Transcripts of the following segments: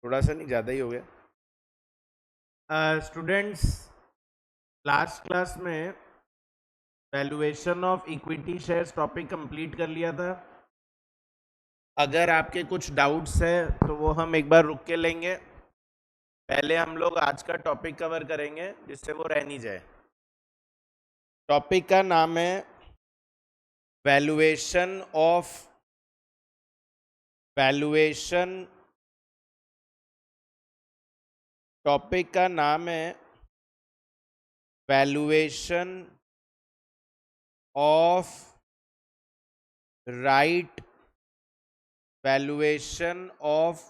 थोड़ा सा नहीं, ज़्यादा ही हो गया। स्टूडेंट्स, लास्ट क्लास में valuation of equity shares topic complete कर लिया था। अगर आपके कुछ डाउट्स है तो वो हम एक बार रुक के लेंगे। पहले हम लोग आज का टॉपिक कवर करेंगे जिससे वो रह नहीं जाए। टॉपिक का नाम है वैल्यूएशन ऑफ वैल्यूएशन टॉपिक का नाम है valuation of right valuation of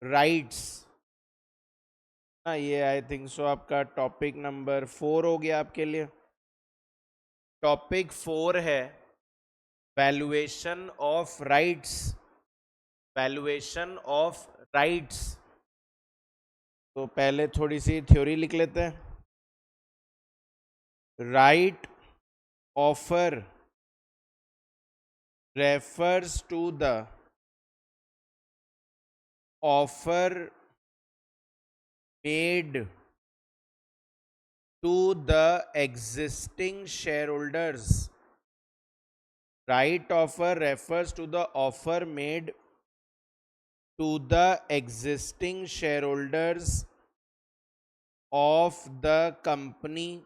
rights. हाँ, ये आई थिंक सो आपका टॉपिक नंबर 4 हो गया आपके लिए। टॉपिक 4 है valuation of rights. Valuation of rights. तो पहले थोड़ी सी थ्योरी लिख लेते हैं। Right offer refers to the offer made to the existing shareholders. Right offer refers to the offer made to the existing shareholders of the company.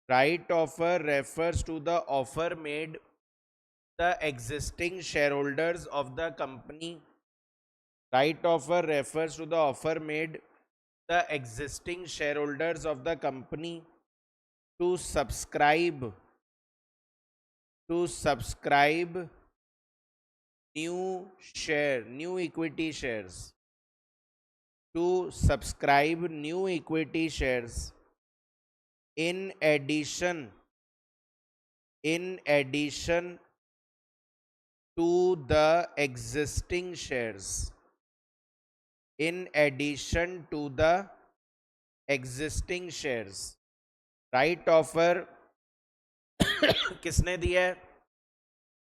Right offer refers to the offer made the existing shareholders of the company. Right offer refers to the offer made the existing shareholders of the company to subscribe new equity shares, to subscribe new equity shares in addition to the existing shares, in addition to the existing shares. Right offer किसने दिया है?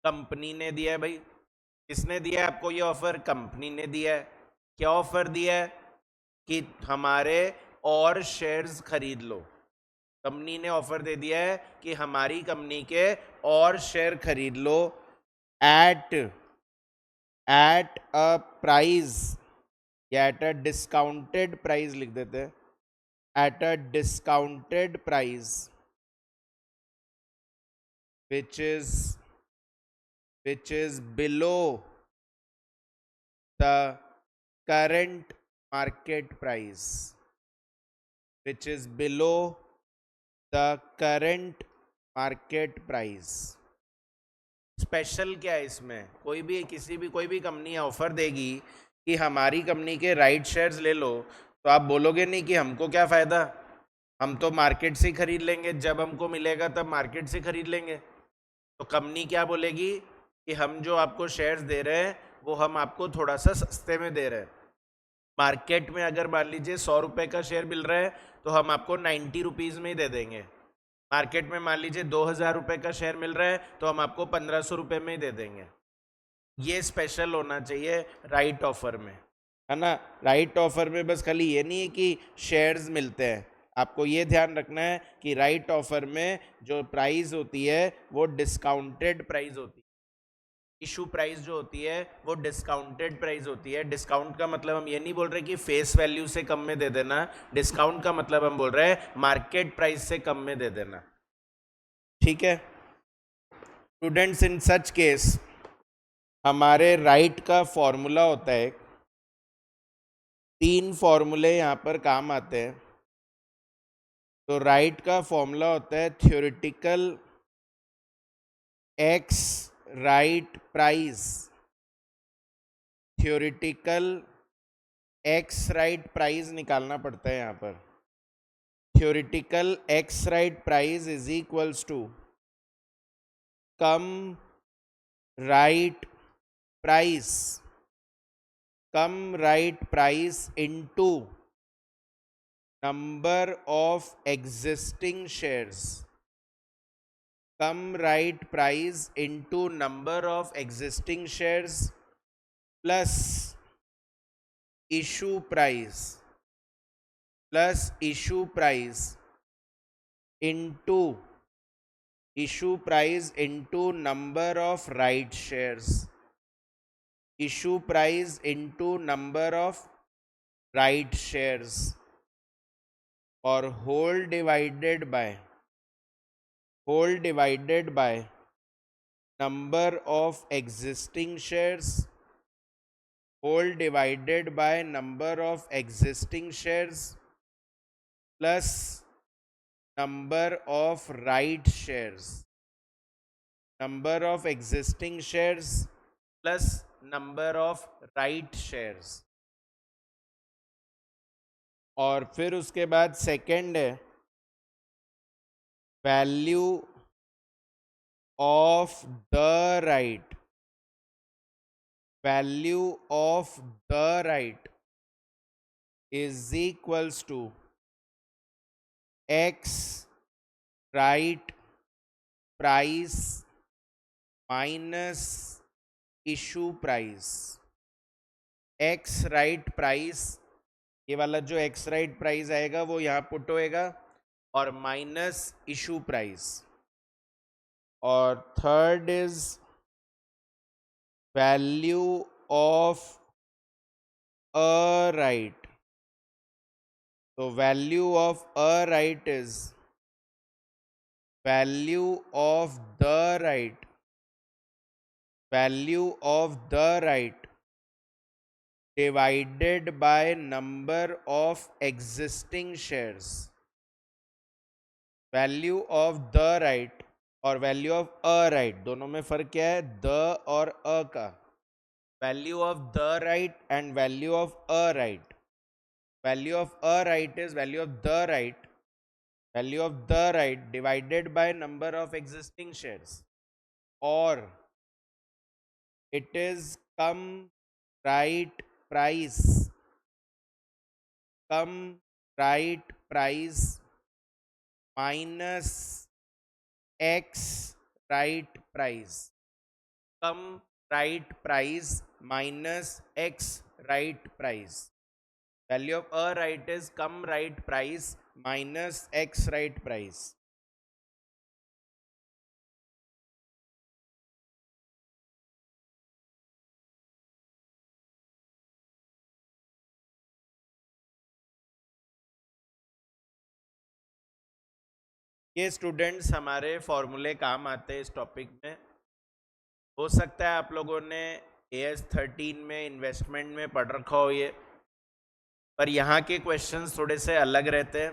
Company ने दिया है भाई। किसने दिया है आपको ये ऑफर? कंपनी ने दिया है। क्या ऑफर दिया है? कि हमारे और शेयर्स खरीद लो। कंपनी ने ऑफर दे दिया है कि हमारी कंपनी के और शेयर खरीद लो एट अ प्राइस, या एट अ डिस्काउंटेड प्राइस लिख देते हैं, at a discounted price which is below the current market price, which is below the current market price. Special क्या है इसमें? कोई भी कंपनी ऑफर देगी कि हमारी कंपनी के राइट शेयर्स ले लो, तो आप बोलोगे नहीं कि हमको क्या फ़ायदा, हम तो मार्केट से खरीद लेंगे, जब हमको मिलेगा तब मार्केट से खरीद लेंगे। तो कंपनी क्या बोलेगी कि हम जो आपको शेयर्स दे रहे हैं वो हम आपको थोड़ा सा सस्ते में दे रहे हैं। मार्केट में अगर मान लीजिए 100 रुपये का शेयर मिल रहा है तो हम आपको 90 रुपीज़ में ही दे देंगे। मार्केट में मान लीजिए 2000 रुपये का शेयर मिल रहा है तो हम आपको 1500 रुपये में ही दे देंगे। ये स्पेशल होना चाहिए राइट ऑफर में, है ना। राइट ऑफर में बस खाली ये नहीं है कि शेयर्स मिलते हैं, आपको ये ध्यान रखना है कि राइट ऑफर में जो प्राइस होती है वो डिस्काउंटेड प्राइस होती है। इशू प्राइस जो होती है वो डिस्काउंटेड प्राइस होती है। डिस्काउंट का मतलब हम ये नहीं बोल रहे कि फेस वैल्यू से कम में दे देना। डिस्काउंट का मतलब हम बोल रहे हैं मार्केट प्राइस से कम में दे देना। ठीक है स्टूडेंट्स, इन सच केस हमारे राइट का फॉर्मूला होता है, 3 फॉर्मूले यहाँ पर काम आते हैं। तो राइट का फॉर्मूला होता है theoretical ex right price. Theoretical ex right price निकालना पड़ता है यहाँ पर। Theoretical ex right price is equals to cum right price, cum right price into number of existing shares, cum right price into number of existing shares plus issue price plus issue price into number of right shares. Issue price into number of right shares, or whole divided by number of existing shares, whole divided by number of existing shares plus number of right shares. Number of existing shares plus number of right shares. और फिर उसके बाद second है value of the right. Value of the right is equals to ex right price minus issue price. Ex right price, ये वाला जो x right price आएगा वो यहाँ पुट होएगा, और माइनस इशू प्राइस. और third is value of a right. तो value of a right is value of the right, value of the right divided by number of existing shares. Value of the right और value of a right दोनों में फर्क क्या है? The और a का. Value of the right and value of a right. Value of a right is value of the right, value of the right divided by number of existing shares, और it is cum right price, cum right price minus ex right price. Cum right price minus ex right price. Value of a right is cum right price minus ex right price. ये students हमारे फॉर्मूले काम आते हैं इस topic में. हो सकता है आप लोगों ने AS 13 में इन्वेस्टमेंट में पढ़ रखा हो ये, पर यहाँ के क्वेश्चंस थोड़े से अलग रहते हैं,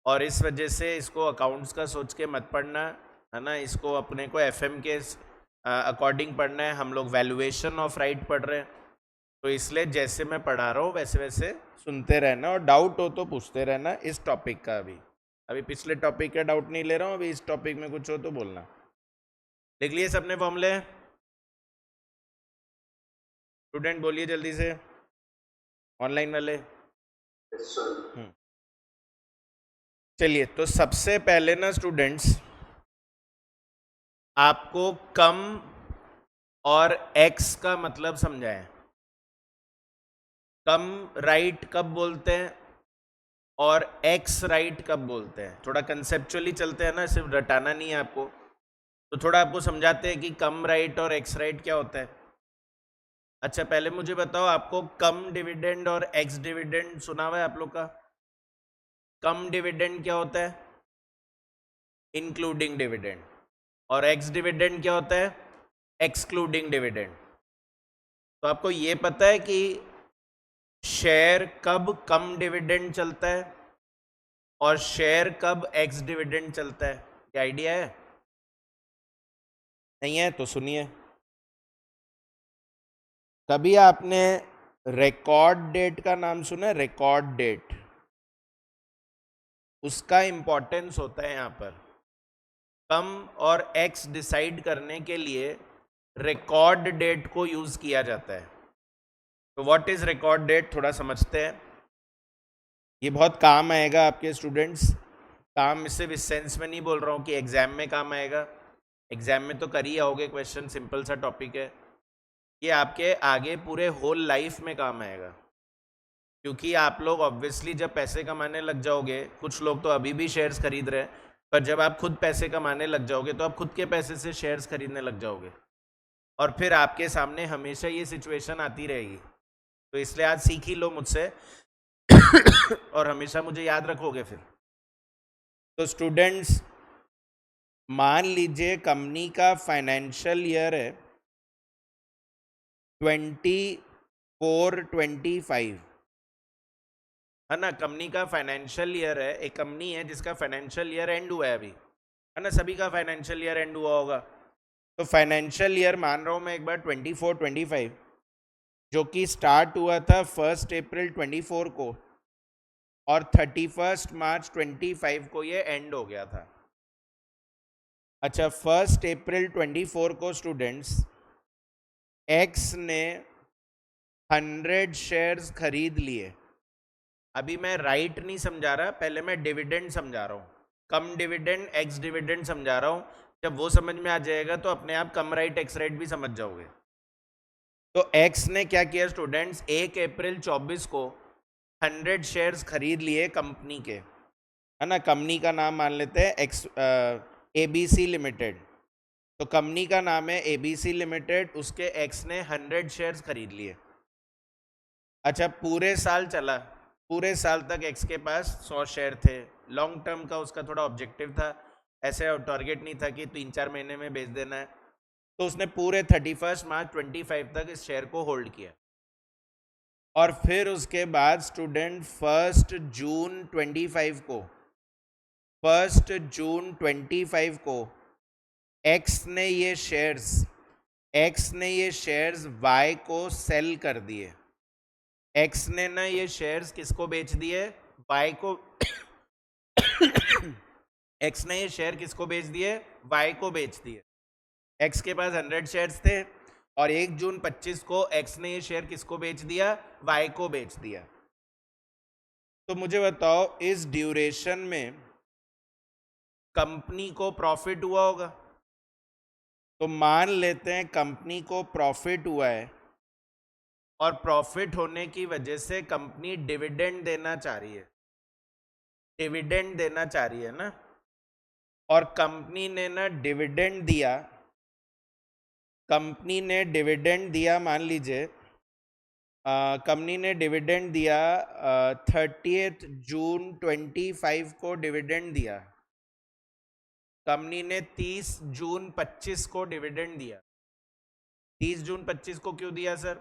और इस वजह से इसको अकाउंट्स का सोच के मत पढ़ना, है ना. इसको अपने को FM के अकॉर्डिंग पढ़ना है. हम लोग वैल्यूएशन ऑफ राइट पढ़ रहे हैं, तो इसलिए जैसे मैं पढ़ा रहा हूँ वैसे वैसे सुनते रहना, और डाउट हो तो पूछते रहना इस टॉपिक का. अभी पिछले टॉपिक का डाउट नहीं ले रहा हूँ, अभी इस टॉपिक में कुछ हो तो बोलना. लिख लिए सबने फॉर्मूले? स्टूडेंट बोलिए जल्दी से, ऑनलाइन वाले. चलिए, तो सबसे पहले ना स्टूडेंट्स आपको कम और एक्स का मतलब समझाएं. कम राइट कब बोलते हैं और एक्स राइट कब बोलते हैं? थोड़ा कंसेप्चुअली चलते हैं ना, सिर्फ रटाना नहीं है आपको. तो थोड़ा आपको समझाते हैं कि कम राइट और एक्स राइट क्या होता है. अच्छा, पहले मुझे बताओ, आपको कम डिविडेंड और एक्स डिविडेंड सुना हुआ है आप लोग का? कम डिविडेंड क्या होता है? Including dividend. और एक्स डिविडेंड क्या होता है? Excluding dividend. तो आपको ये पता है कि शेयर कब कम डिविडेंड चलता है और शेयर कब एक्स डिविडेंड चलता है? क्या आइडिया है? नहीं है तो सुनिए. कभी आपने रिकॉर्ड डेट का नाम सुना है? रिकॉर्ड डेट, उसका इंपॉर्टेंस होता है यहाँ पर. कम और एक्स डिसाइड करने के लिए रिकॉर्ड डेट को यूज किया जाता है. तो व्हाट इज रिकॉर्ड डेट, थोड़ा समझते हैं. ये बहुत काम आएगा आपके स्टूडेंट्स. काम सिर्फ इस सेंस में नहीं बोल रहा हूँ कि एग्जाम में काम आएगा. एग्जाम में तो कर ही आओगे, क्वेश्चन सिंपल सा टॉपिक है. ये आपके आगे पूरे होल लाइफ में काम आएगा. क्योंकि आप लोग ऑब्वियसली जब पैसे कमाने लग जाओगे, कुछ लोग तो अभी भी शेयर्स खरीद रहे हैं, पर जब आप खुद पैसे कमाने लग जाओगे तो आप खुद के पैसे से शेयर्स खरीदने लग जाओगे, और फिर आपके सामने हमेशा ये सिचुएशन आती रहेगी। तो इसलिए आज सीख ही लो मुझसे और हमेशा मुझे याद रखोगे फिर। तो स्टूडेंट्स, मान लीजिए कंपनी का फाइनेंशियल ईयर है 24-25, है ना। कंपनी का फाइनेंशियल ईयर है, एक कंपनी है जिसका फाइनेंशियल ईयर एंड हुआ है अभी, है ना। सभी का फाइनेंशियल ईयर एंड हुआ होगा। तो फाइनेंशियल ईयर मान रहा हूँ मैं एक बार 24-25, जो कि स्टार्ट हुआ था 1 अप्रैल 24 को और 31 मार्च 25 को ये एंड हो गया था। अच्छा, 1 अप्रैल 24 को स्टूडेंट्स एक्स ने 100 शेयर्स खरीद लिए। अभी मैं राइट नहीं समझा रहा, पहले मैं डिविडेंड समझा रहा हूँ। कम डिविडेंड एक्स डिविडेंड समझा रहा हूँ। जब वो समझ में आ जाएगा तो अपने आप कम राइट एक्स राइट भी समझ जाओगे। तो एक्स ने क्या किया स्टूडेंट्स, 1 अप्रैल 24 को 100 शेयर्स खरीद लिए कंपनी के, है ना। कंपनी का नाम मान लेते हैं एक्स ABC लिमिटेड। तो कंपनी का नाम है ABC लिमिटेड, उसके एक्स ने 100 शेयर्स खरीद लिए। अच्छा, पूरे साल चला, पूरे साल तक एक्स के पास 100 शेयर थे। लॉन्ग टर्म का उसका थोड़ा ऑब्जेक्टिव था, ऐसे टारगेट नहीं था कि 3-4 महीने में बेच देना है। तो उसने पूरे 31 मार्च 25 तक इस शेयर को होल्ड किया। और फिर उसके बाद स्टूडेंट 1 जून 25 को 1 जून 25 को एक्स ने ये शेयर्स वाई को सेल कर दिए। एक्स ने ना ये शेयर्स किसको बेच दिए, वाई को एक्स ने ये शेयर किसको बेच दिए, वाई को बेच दिए। एक्स के पास 100 शेयर्स थे और 1 जून 25 को एक्स ने ये शेयर किसको बेच दिया, वाई को बेच दिया। तो मुझे बताओ, इस ड्यूरेशन में कंपनी को प्रॉफिट हुआ होगा। तो मान लेते हैं कंपनी को प्रॉफिट हुआ है और प्रॉफिट होने की वजह से कंपनी डिविडेंड देना चाह रही है, डिविडेंड देना चाह रही है ना। और कंपनी ने ना डिविडेंड दिया, कंपनी ने डिविडेंड दिया, मान लीजिए कंपनी ने डिविडेंड दिया 30 जून 25 को डिविडेंड दिया। कंपनी ने 30 जून 25 को डिविडेंड दिया। 30 जून 25 को क्यों दिया सर,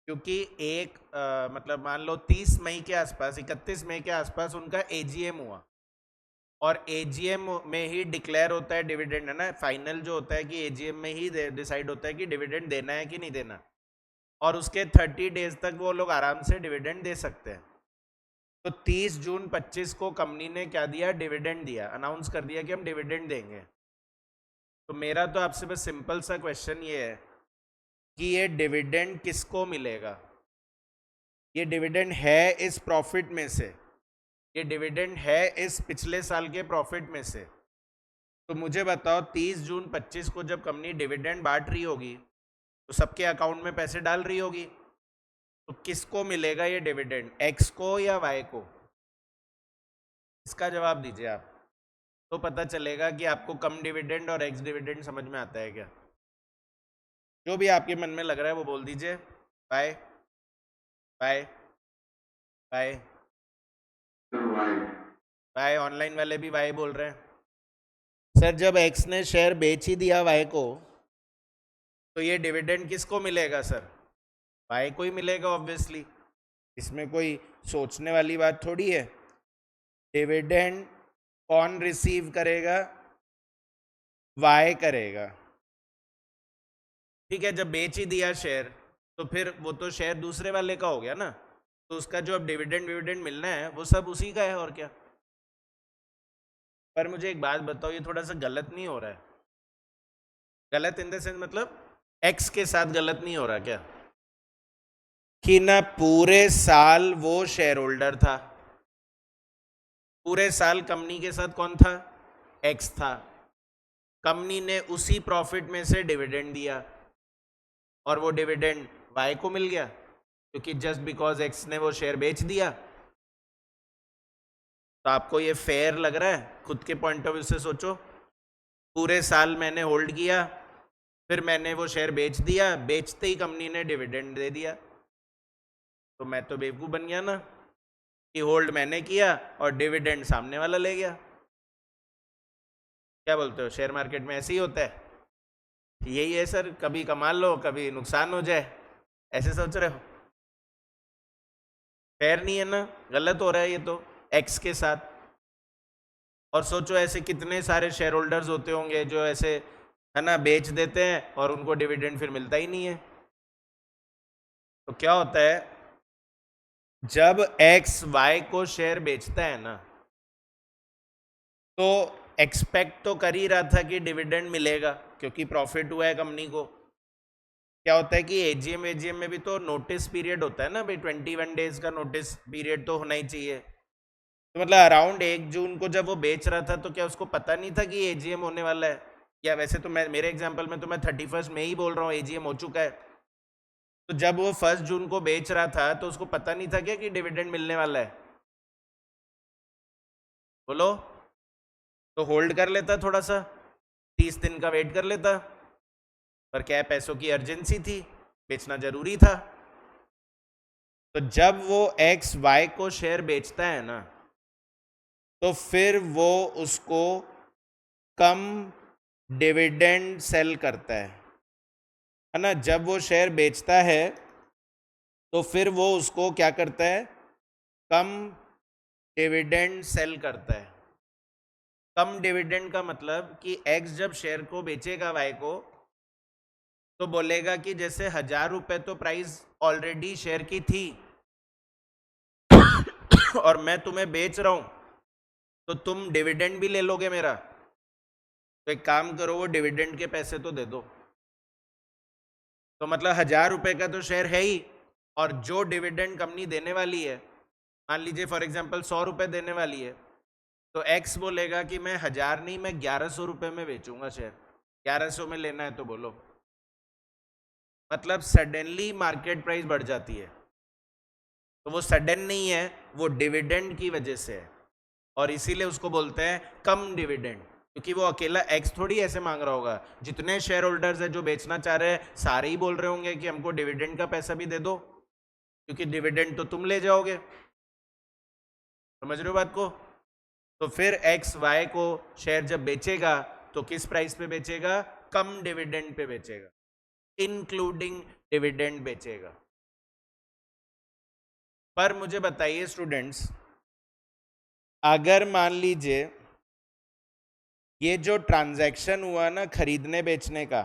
क्योंकि एक मतलब मान लो 30 मई के आसपास, 31 मई के आसपास उनका AGM हुआ, और AGM में ही डिक्लेयर होता है डिविडेंड, है ना। फाइनल जो होता है कि AGM में ही डिसाइड होता है कि डिविडेंड देना है कि नहीं देना, और उसके 30 डेज तक वो लोग आराम से डिविडेंड दे सकते हैं। तो 30 जून 25 को कंपनी ने क्या दिया, डिविडेंड दिया, अनाउंस कर दिया कि हम डिविडेंड देंगे। तो मेरा तो आपसे बस सिंपल सा क्वेश्चन ये है कि ये डिविडेंड किसको मिलेगा। ये डिविडेंड है इस प्रॉफिट में से, ये डिविडेंड है इस पिछले साल के प्रॉफिट में से। तो मुझे बताओ, 30 जून 25 को जब कंपनी डिविडेंड बांट रही होगी तो सबके अकाउंट में पैसे डाल रही होगी, तो किसको मिलेगा ये डिविडेंड, एक्स को या वाई को? इसका जवाब दीजिए आप, तो पता चलेगा कि आपको कम डिविडेंड और एक्स डिविडेंड समझ में आता है क्या। जो भी आपके मन में लग रहा है वो बोल दीजिए। Bye bye bye bye. Online वाले भी वाई बोल रहे हैं। सर, जब एक्स ने शेयर बेच ही दिया वाई को, तो ये डिविडेंड किसको मिलेगा सर, वाई को ही मिलेगा ऑब्वियसली। इसमें कोई सोचने वाली बात थोड़ी है। डिविडेंड कौन रिसीव करेगा, वाई करेगा। ठीक है, जब बेच ही दिया शेयर तो फिर वो तो शेयर दूसरे वाले का हो गया ना, तो उसका जो अब डिविडेंड मिलना है वो सब उसी का है, और क्या। पर मुझे एक बात बताओ, ये थोड़ा सा गलत नहीं हो रहा है? गलत इन द सेंस मतलब एक्स के साथ गलत नहीं हो रहा क्या, कि ना पूरे साल वो शेयर होल्डर था, पूरे साल कंपनी के साथ कौन था, एक्स था। कंपनी ने उसी प्रॉफिट में से डिविडेंड दिया और वो डिविडेंड वाई को मिल गया। क्योंकि जस्ट बिकॉज एक्स ने वो शेयर बेच दिया। तो आपको ये फेयर लग रहा है? खुद के पॉइंट ऑफ व्यू से सोचो। पूरे साल मैंने होल्ड किया, फिर मैंने वो शेयर बेच दिया, बेचते ही कंपनी ने डिविडेंड दे दिया, तो मैं तो बेवकूफ़ बन गया ना कि होल्ड मैंने किया और डिविडेंड सामने वाला ले गया। क्या बोलते हो, शेयर मार्केट में ऐसे ही होता है? यही है सर, कभी कमा लो कभी नुकसान हो जाए, ऐसे सोच रहे हो? फेयर नहीं है ना, गलत हो रहा है ये तो एक्स के साथ। और सोचो ऐसे कितने सारे शेयर होल्डर्स होते होंगे जो ऐसे है ना बेच देते हैं और उनको डिविडेंड फिर मिलता ही नहीं है। तो क्या होता है, जब एक्स वाई को शेयर बेचता है ना, तो एक्सपेक्ट तो कर ही रहा था कि डिविडेंड मिलेगा क्योंकि प्रॉफिट हुआ है कंपनी को। क्या होता है कि एजीएम में भी तो नोटिस पीरियड होता है ना भाई, 21 डेज का नोटिस पीरियड तो होना ही चाहिए। तो मतलब अराउंड 1 जून को जब वो बेच रहा था, तो क्या उसको पता नहीं था कि एजीएम होने वाला है? या वैसे तो मैं, मेरे एग्जांपल में तो मैं 31 में ही बोल रहा हूँ एजीएम हो चुका है। तो जब वो 1 जून को बेच रहा था तो उसको पता नहीं था क्या कि डिविडेंड मिलने वाला है? बोलो। तो होल्ड कर लेता थोड़ा सा, 30 दिन का वेट कर लेता। पर क्या है, पैसों की अर्जेंसी थी, बेचना जरूरी था। तो जब वो एक्स वाई को शेयर बेचता है ना, तो फिर वो उसको कम डिविडेंड सेल करता है ना। जब वो शेयर बेचता है तो फिर वो उसको क्या करता है, कम डिविडेंड सेल करता है। कम डिविडेंड का मतलब कि एक्स जब शेयर को बेचेगा वाई को, तो बोलेगा कि जैसे 1,000 रुपए तो प्राइस ऑलरेडी शेयर की थी और मैं तुम्हें बेच रहा हूं, तो तुम डिविडेंड भी ले लोगे मेरा, तो एक काम करो, वो डिविडेंड के पैसे तो दे दो। तो मतलब 1,000 रुपए का तो शेयर है ही, और जो डिविडेंड कंपनी देने वाली है, मान लीजिए फॉर एग्जांपल 100 रुपए देने वाली है, तो एक्स बोलेगा कि मैं 1,000 नहीं, मैं 1,100 रुपए में बेचूंगा शेयर। 1,100 में लेना है तो बोलो। मतलब सडनली मार्केट प्राइस बढ़ जाती है। तो वो सडन नहीं है, वो डिविडेंड की वजह से है, और इसीलिए उसको बोलते हैं कम डिविडेंड। क्योंकि वो अकेला एक्स थोड़ी ऐसे मांग रहा होगा, जितने शेयर होल्डर्स है जो बेचना चाह रहे हैं सारे ही बोल रहे होंगे कि हमको डिविडेंड का पैसा भी दे दो, क्योंकि डिविडेंड तो तुम ले जाओगे। समझ रहे हो बात को? तो फिर एक्स वाई को शेयर जब बेचेगा तो किस प्राइस पे बेचेगा? कम डिविडेंड पे बेचेगा, इंक्लूडिंग डिविडेंड बेचेगा। पर मुझे बताइए स्टूडेंट्स, अगर मान लीजिए ये जो ट्रांजैक्शन हुआ ना खरीदने बेचने का,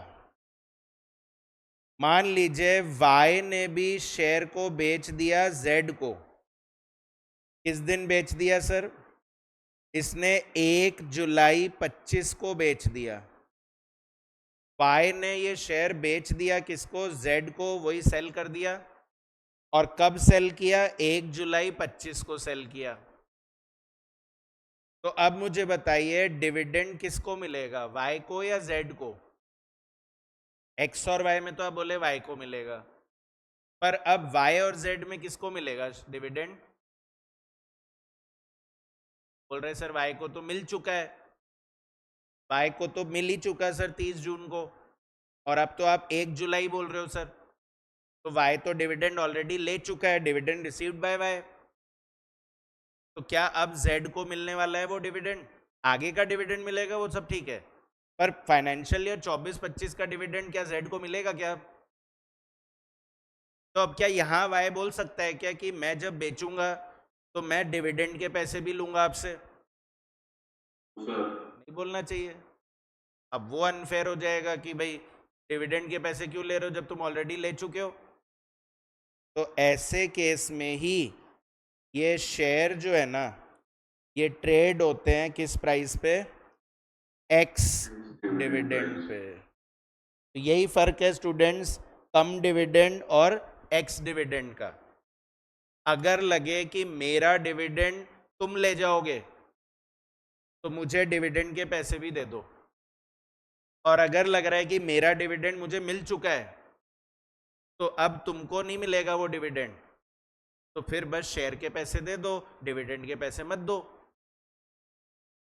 मान लीजिए वाई ने भी शेयर को बेच दिया जेड को। किस दिन बेच दिया सर? इसने 1 जुलाई 25 को बेच दिया। वाई ने ये शेयर बेच दिया किसको? जेड को, वही सेल कर दिया। और कब सेल किया? 1 जुलाई 25 को सेल किया। तो अब मुझे बताइए डिविडेंड किसको मिलेगा, वाई को या जेड को? एक्स और वाई में तो आप बोले वाई को मिलेगा, पर अब वाई और जेड में किसको मिलेगा डिविडेंड? बोल रहे सर वाई को तो मिल चुका है। वाई को तो मिल ही चुका सर 30 जून को, और अब तो आप 1 जुलाई बोल रहे हो सर। तो वाई तो डिविडेंड ऑलरेडी ले चुका है, डिविडेंड रिसीव्ड बाय वाई। तो क्या अब जेड को मिलने वाला है वो डिविडेंड? आगे का डिविडेंड मिलेगा वो सब ठीक है, पर फाइनेंशियल ईयर 24-25 का डिविडेंड क्या जेड को मिलेगा क्या? तो अब क्या यहाँ वाई बोल सकता है क्या कि मैं जब बेचूंगा तो मैं डिविडेंड के पैसे भी लूंगा आपसे? नहीं बोलना चाहिए। अब वो अनफेयर हो जाएगा कि भाई डिविडेंड के पैसे क्यों ले रहे हो जब तुम ऑलरेडी ले चुके हो। तो ऐसे केस में ही ये शेयर जो है ना, ये ट्रेड होते हैं किस प्राइस पे? X dividend pay. तो यही फर्क है स्टूडेंट्स, कम डिविडेंड और एक्स डिविडेंड का। अगर लगे कि मेरा डिविडेंड तुम ले जाओगे तो मुझे डिविडेंड के पैसे भी दे दो, और अगर लग रहा है कि मेरा डिविडेंड मुझे मिल चुका है तो अब तुमको नहीं मिलेगा वो डिविडेंड, तो फिर बस शेयर के पैसे दे दो, डिविडेंड के पैसे मत दो।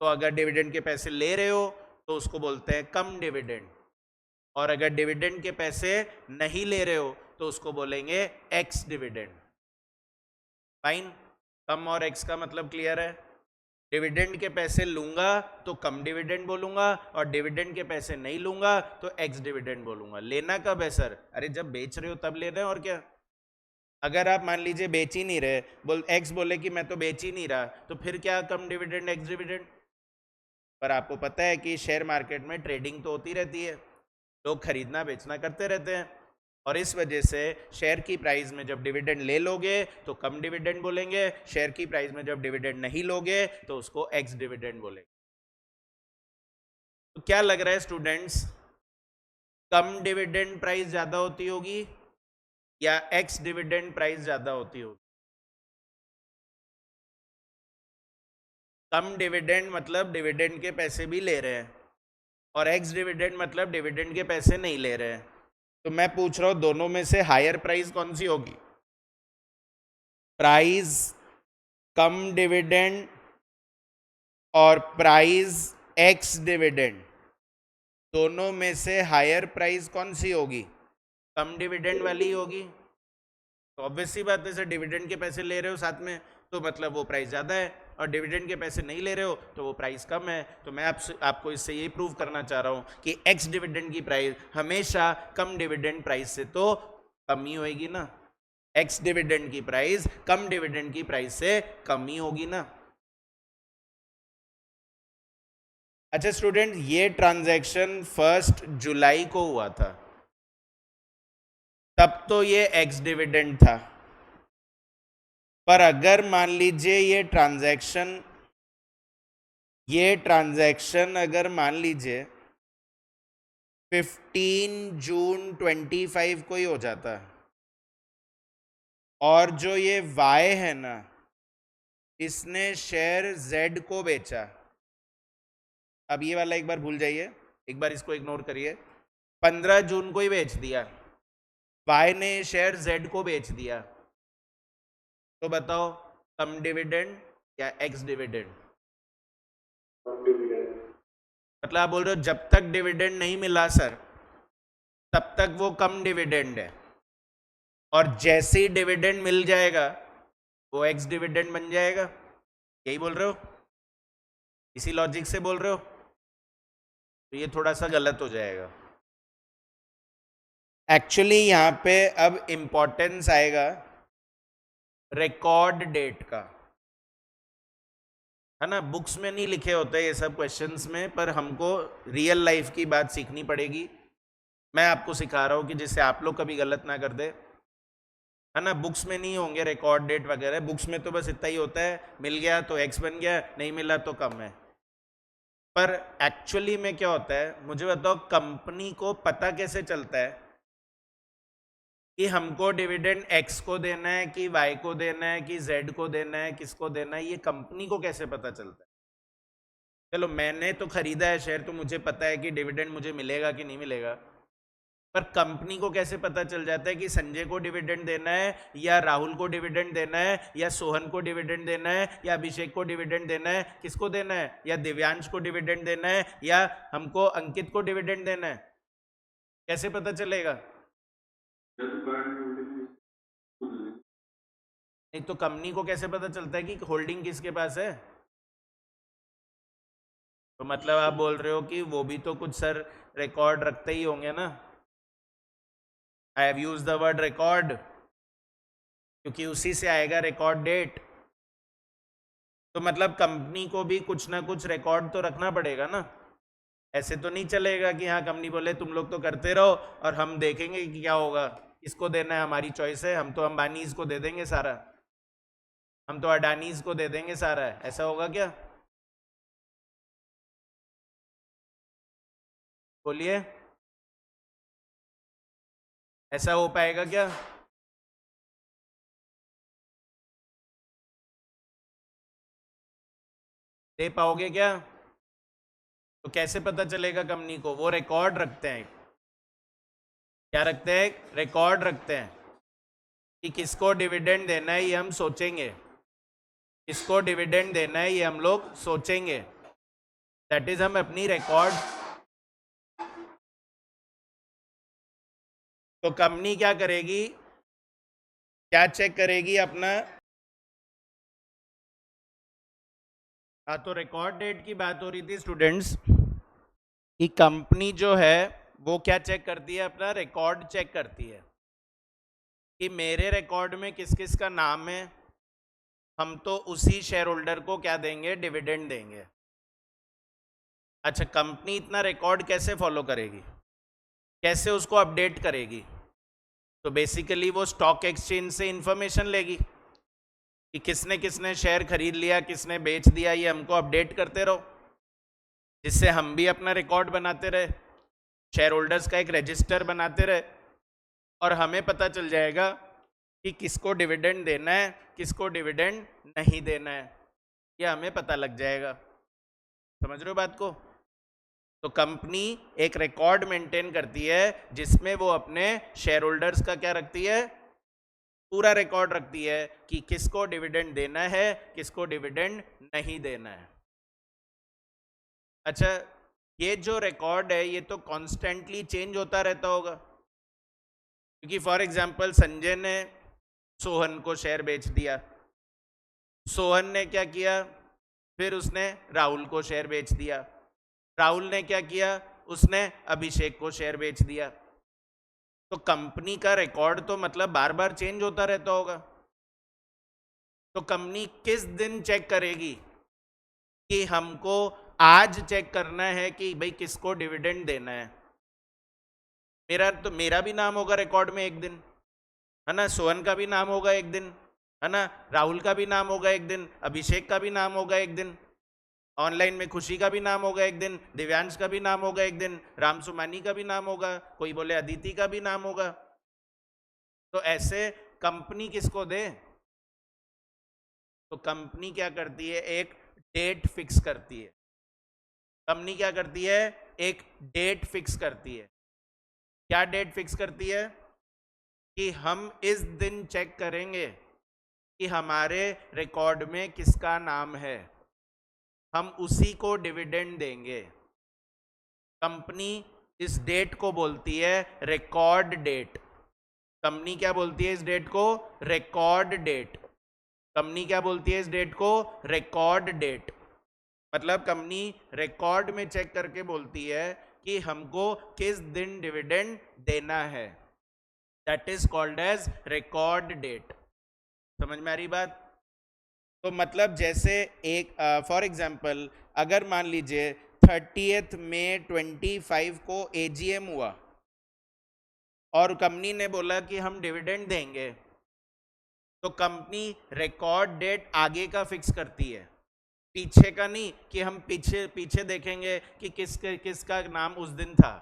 तो अगर डिविडेंड के पैसे ले रहे हो तो उसको बोलते हैं कम डिविडेंड, और अगर डिविडेंड के पैसे नहीं ले रहे हो तो उसको बोलेंगे एक्स डिविडेंड। फाइन, कम और एक्स का मतलब क्लियर है। डिविडेंड के पैसे लूंगा तो कम डिविडेंड बोलूंगा, और डिविडेंड के पैसे नहीं लूंगा तो एक्स डिविडेंड बोलूंगा। लेना कब है सर? अरे जब बेच रहे हो तब लेना है, और क्या। अगर आप मान लीजिए बेच ही नहीं रहे, एक्स बोले कि मैं तो बेच ही नहीं रहा, तो फिर क्या कम डिविडेंड एक्स डिविडेंड। पर आपको पता है कि शेयर मार्केट में ट्रेडिंग तो होती रहती है, लोग खरीदना बेचना करते रहते हैं, और इस वजह से शेयर की प्राइस में जब डिविडेंड ले लोगे तो कम डिविडेंड बोलेंगे, शेयर की प्राइस में जब डिविडेंड नहीं लोगे तो उसको एक्स डिविडेंड बोलेंगे। तो क्या लग रहा है स्टूडेंट्स, कम डिविडेंड प्राइस ज्यादा होती होगी या एक्स डिविडेंड प्राइस ज्यादा होती होगी? कम डिविडेंड मतलब डिविडेंड के पैसे भी ले रहे हैं, और एक्स डिविडेंड मतलब डिविडेंड के पैसे नहीं ले रहे हैं। तो मैं पूछ रहा हूं दोनों में से हायर प्राइस कौन सी होगी? प्राइस कम डिविडेंड और प्राइस एक्स डिविडेंड, दोनों में से हायर प्राइस कौन सी होगी? कम डिविडेंड वाली होगी। तो ऑब्वियस सी बात है सर, डिविडेंड के पैसे ले रहे हो साथ में तो मतलब वो प्राइस ज़्यादा है, और डिविडेंड के पैसे नहीं ले रहे हो तो वो प्राइस कम है। तो मैं आपको इससे ये प्रूव करना चाह रहा हूँ कि एक्स डिविडेंड की प्राइस हमेशा कम डिविडेंड प्राइस से तो कम ही होएगी ना। एक्स डिविडेंड की प्राइस कम डिविडेंड की प्राइस से कम ही होगी ना। अच्छा स्टूडेंट, ये ट्रांजैक्शन 1 जुलाई को हुआ था, तब तो ये एक्स डिविडेंड था। पर अगर मान लीजिए ये ट्रांजैक्शन अगर मान लीजिए 15 जून 25 को ही हो जाता, और जो ये Y है ना, इसने शेयर Z को बेचा। अब ये वाला एक बार भूल जाइए, एक बार इसको इग्नोर करिए। 15 जून को ही बेच दिया, Y ने शेयर Z को बेच दिया, तो बताओ कम डिविडेंड या एक्स डिविडेंड? मतलब आप बोल रहे हो जब तक डिविडेंड नहीं मिला सर तब तक वो कम डिविडेंड है, और जैसे ही डिविडेंड मिल जाएगा वो एक्स डिविडेंड बन जाएगा। यही बोल रहे हो? इसी लॉजिक से बोल रहे हो? तो ये थोड़ा सा गलत हो जाएगा। एक्चुअली यहां पे अब इंपॉर्टेंस आएगा रिकॉर्ड डेट का, है ना। बुक्स में नहीं लिखे होते ये सब क्वेश्चंस में, पर हमको रियल लाइफ की बात सीखनी पड़ेगी। मैं आपको सिखा रहा हूँ कि जिससे आप लोग कभी गलत ना कर दे, है ना। बुक्स में नहीं होंगे रिकॉर्ड डेट वगैरह, बुक्स में तो बस इतना ही होता है, मिल गया तो एक्स बन गया, नहीं मिला तो कम है। पर एक्चुअली में क्या होता है मुझे बताओ, कंपनी को पता कैसे चलता है कि हमको डिविडेंड एक्स को देना है कि वाई को देना है कि जेड को देना है, किसको देना है, ये कंपनी को कैसे पता चलता है? चलो मैंने तो खरीदा है शेयर, तो मुझे पता है कि डिविडेंड मुझे मिलेगा कि नहीं मिलेगा, पर कंपनी को कैसे पता चल जाता है कि संजय को डिविडेंड देना है या राहुल को डिविडेंड देना है या सोहन को डिविडेंड देना है या अभिषेक को डिविडेंड देना है, किसको देना है, या दिव्यांश को डिविडेंड देना है या हमको अंकित को डिविडेंड देना है? कैसे पता चलेगा? नहीं तो कंपनी को कैसे पता चलता है कि होल्डिंग किसके पास है? तो मतलब आप बोल रहे हो कि वो भी तो कुछ सर रिकॉर्ड रखते ही होंगे ना। I have used the word record क्योंकि उसी से आएगा रिकॉर्ड डेट। तो मतलब कंपनी को भी कुछ ना कुछ रिकॉर्ड तो रखना पड़ेगा ना। ऐसे तो नहीं चलेगा कि हाँ कंपनी बोले तुम लोग तो करते रहो और हम देखेंगे कि क्या होगा, इसको देना है हमारी चॉइस है, हम तो अंबानीज को दे देंगे सारा, हम तो अडानीज को दे देंगे सारा। ऐसा होगा क्या? बोलिए, ऐसा हो पाएगा क्या? दे पाओगे क्या? तो कैसे पता चलेगा कंपनी को? वो रिकॉर्ड रखते हैं। क्या रखते हैं? रिकॉर्ड रखते हैं कि किसको डिविडेंड देना है, ये हम सोचेंगे। किसको डिविडेंड देना है ये हम लोग सोचेंगे। दैट इज हम अपनी रिकॉर्ड। तो कंपनी क्या करेगी, क्या चेक करेगी अपना? हाँ, तो रिकॉर्ड डेट की बात हो रही थी स्टूडेंट्स कि कंपनी जो है वो क्या चेक करती है? अपना रिकॉर्ड चेक करती है कि मेरे रिकॉर्ड में किस किस का नाम है, हम तो उसी शेयर होल्डर को क्या देंगे? डिविडेंड देंगे। अच्छा, कंपनी इतना रिकॉर्ड कैसे फॉलो करेगी, कैसे उसको अपडेट करेगी? तो बेसिकली वो स्टॉक एक्सचेंज से इंफॉर्मेशन लेगी कि किसने किसने शेयर खरीद लिया, किसने बेच दिया, ये हमको अपडेट करते रहो, जिससे हम भी अपना रिकॉर्ड बनाते रहे, शेयर होल्डर्स का एक रजिस्टर बनाते रहे, और हमें पता चल जाएगा कि किसको डिविडेंड देना है, किसको डिविडेंड नहीं देना है, ये हमें पता लग जाएगा। समझ रहे हो बात को? तो कंपनी एक रिकॉर्ड मेंटेन करती है जिसमें वो अपने शेयर होल्डर्स का क्या रखती है? पूरा रिकॉर्ड रखती है कि किसको डिविडेंड देना है, किसको डिविडेंड नहीं देना है। अच्छा, ये जो रिकॉर्ड है ये तो कॉन्स्टेंटली चेंज होता रहता होगा, क्योंकि फॉर एग्जांपल संजय ने सोहन को शेयर बेच दिया, सोहन ने क्या किया, फिर उसने राहुल को शेयर बेच दिया, राहुल ने क्या किया, उसने अभिषेक को शेयर बेच दिया। तो कंपनी का रिकॉर्ड तो मतलब बार बार चेंज होता रहता होगा। तो कंपनी किस दिन चेक करेगी कि हमको आज चेक करना है कि भाई किसको डिविडेंड देना है? मेरा भी नाम होगा रिकॉर्ड में एक दिन, है ना, सोहन का भी नाम होगा एक दिन, है ना, राहुल का भी नाम होगा एक दिन, अभिषेक का भी नाम होगा एक दिन, ऑनलाइन में खुशी का भी नाम होगा एक दिन, दिव्यांश का भी नाम होगा एक दिन, राम सुमानी का भी नाम होगा, कोई बोले अदिति का भी नाम होगा। तो ऐसे कंपनी किसको दे? तो कंपनी क्या करती है? एक डेट फिक्स करती है। कंपनी क्या करती है? एक डेट फिक्स करती है। क्या डेट फिक्स करती है? कि हम इस दिन चेक करेंगे कि हमारे रिकॉर्ड में किसका नाम है, हम उसी को डिविडेंड देंगे। कंपनी इस डेट को बोलती है रिकॉर्ड डेट। कंपनी क्या बोलती है इस डेट को? Record date. कंपनी क्या बोलती है इस डेट को? Record date. मतलब कंपनी रिकॉर्ड में चेक करके बोलती है कि हमको किस दिन डिविडेंड देना है। That is called as record date. समझ में आ रही बात? तो मतलब जैसे एक फॉर एग्जांपल अगर मान लीजिए 30 मई 25 को एजीएम हुआ और कंपनी ने बोला कि हम डिविडेंड देंगे, तो कंपनी रिकॉर्ड डेट आगे का फिक्स करती है, पीछे का नहीं कि हम पीछे पीछे देखेंगे कि किसका नाम उस दिन था।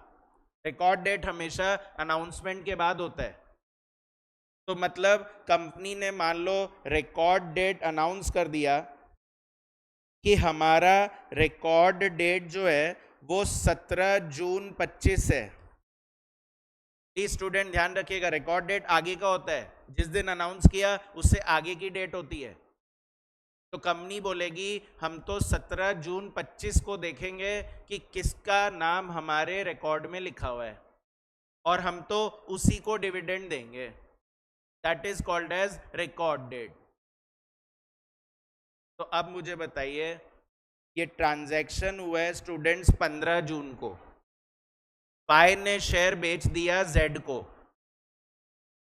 रिकॉर्ड डेट हमेशा अनाउंसमेंट के बाद होता है। तो मतलब कंपनी ने मान लो रिकॉर्ड डेट अनाउंस कर दिया कि हमारा रिकॉर्ड डेट जो है वो 17 जून 25 है। स्टूडेंट ध्यान रखिएगा, रिकॉर्ड डेट आगे का होता है, जिस दिन अनाउंस किया उससे आगे की डेट होती है। तो कंपनी बोलेगी हम तो 17 जून 25 को देखेंगे कि किसका नाम हमारे रिकॉर्ड में लिखा हुआ है और हम तो उसी को डिविडेंड देंगे। That is called as record date. तो अब मुझे बताइए, ये ट्रांजैक्शन हुआ है स्टूडेंट्स 15 जून को, वाई ने शेयर बेच दिया जेड को,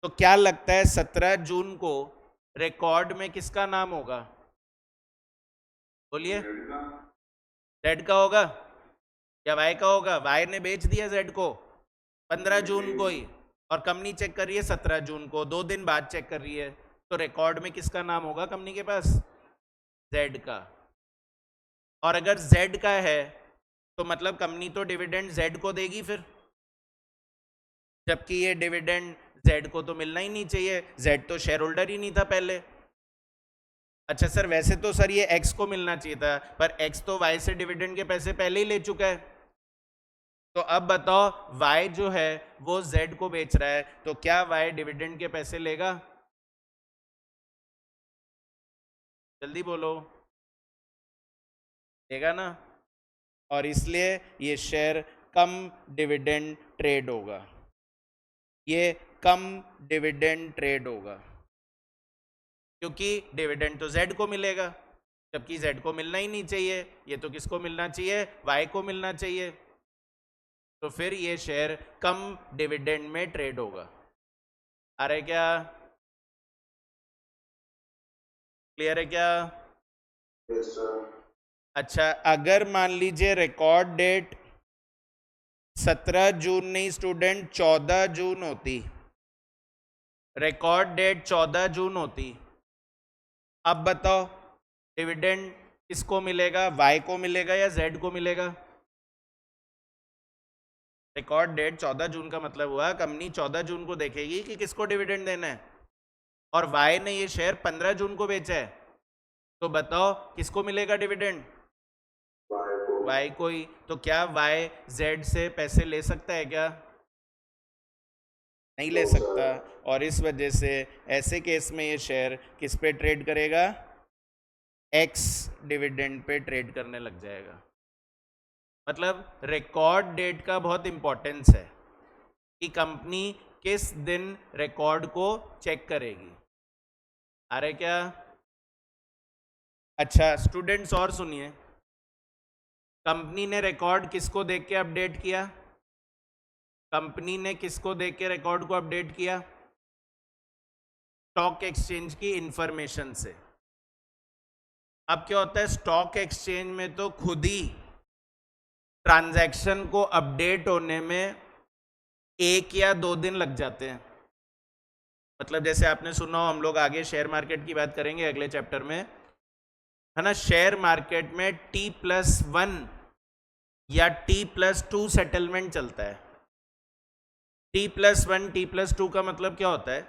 तो क्या लगता है 17 जून को रिकॉर्ड में किसका नाम होगा? बोलिए। जेड का होगा या वाई का होगा? वाई ने बेच दिया जेड को 15 जून को ही, और कंपनी चेक कर रही है 17 जून को, 2 दिन बाद चेक कर रही है, तो रिकॉर्ड में किसका नाम होगा कंपनी के पास? जेड का। और अगर जेड का है तो मतलब कंपनी तो डिविडेंड जेड को देगी फिर, जबकि ये डिविडेंड जेड को तो मिलना ही नहीं चाहिए, जेड तो शेयर होल्डर ही नहीं था पहले। अच्छा सर, वैसे तो सर ये एक्स को मिलना चाहिए था, पर एक्स तो वाई से डिविडेंड के पैसे पहले ही ले चुका है, तो अब बताओ y जो है वो z को बेच रहा है, तो क्या y डिविडेंड के पैसे लेगा? जल्दी बोलो, लेगा ना? और इसलिए ये शेयर कम डिविडेंड ट्रेड होगा, ये कम डिविडेंड ट्रेड होगा, क्योंकि डिविडेंड तो z को मिलेगा, जबकि z को मिलना ही नहीं चाहिए, ये तो किसको मिलना चाहिए? y को मिलना चाहिए। तो फिर ये शेयर कम डिविडेंड में ट्रेड होगा। आ रहा है क्या? क्लियर है क्या? Yes, sir. अच्छा, अगर मान लीजिए रिकॉर्ड डेट 17 जून नहीं स्टूडेंट 14 जून होती, रिकॉर्ड डेट 14 जून होती, अब बताओ डिविडेंड किसको मिलेगा? y को मिलेगा या z को मिलेगा? रिकॉर्ड डेट 14 जून का मतलब हुआ कंपनी 14 जून को देखेगी कि किसको डिविडेंड देना है, और y ने ये शेयर 15 जून को बेचा है, तो बताओ किसको मिलेगा डिविडेंड? y को ही। तो क्या y z से पैसे ले सकता है क्या? नहीं ले सकता, और इस वजह से ऐसे केस में ये शेयर किस पे ट्रेड करेगा? x डिविडेंड पे ट्रेड करने लग जाएगा। मतलब रिकॉर्ड डेट का बहुत इंपॉर्टेंस है कि कंपनी किस दिन रिकॉर्ड को चेक करेगी। आ रहे क्या? अच्छा स्टूडेंट्स और सुनिए, कंपनी ने रिकॉर्ड किसको देख के अपडेट किया? कंपनी ने किसको देख के रिकॉर्ड को अपडेट किया? स्टॉक एक्सचेंज की इंफॉर्मेशन से। अब क्या होता है, स्टॉक एक्सचेंज में तो खुद ही ट्रांजैक्शन को अपडेट होने में 1 या 2 दिन लग जाते हैं। मतलब जैसे आपने सुना हो, हम लोग आगे शेयर मार्केट की बात करेंगे अगले चैप्टर में, है ना, शेयर मार्केट में T+1 या T+2 सेटलमेंट चलता है। T+1 T+2 का मतलब क्या होता है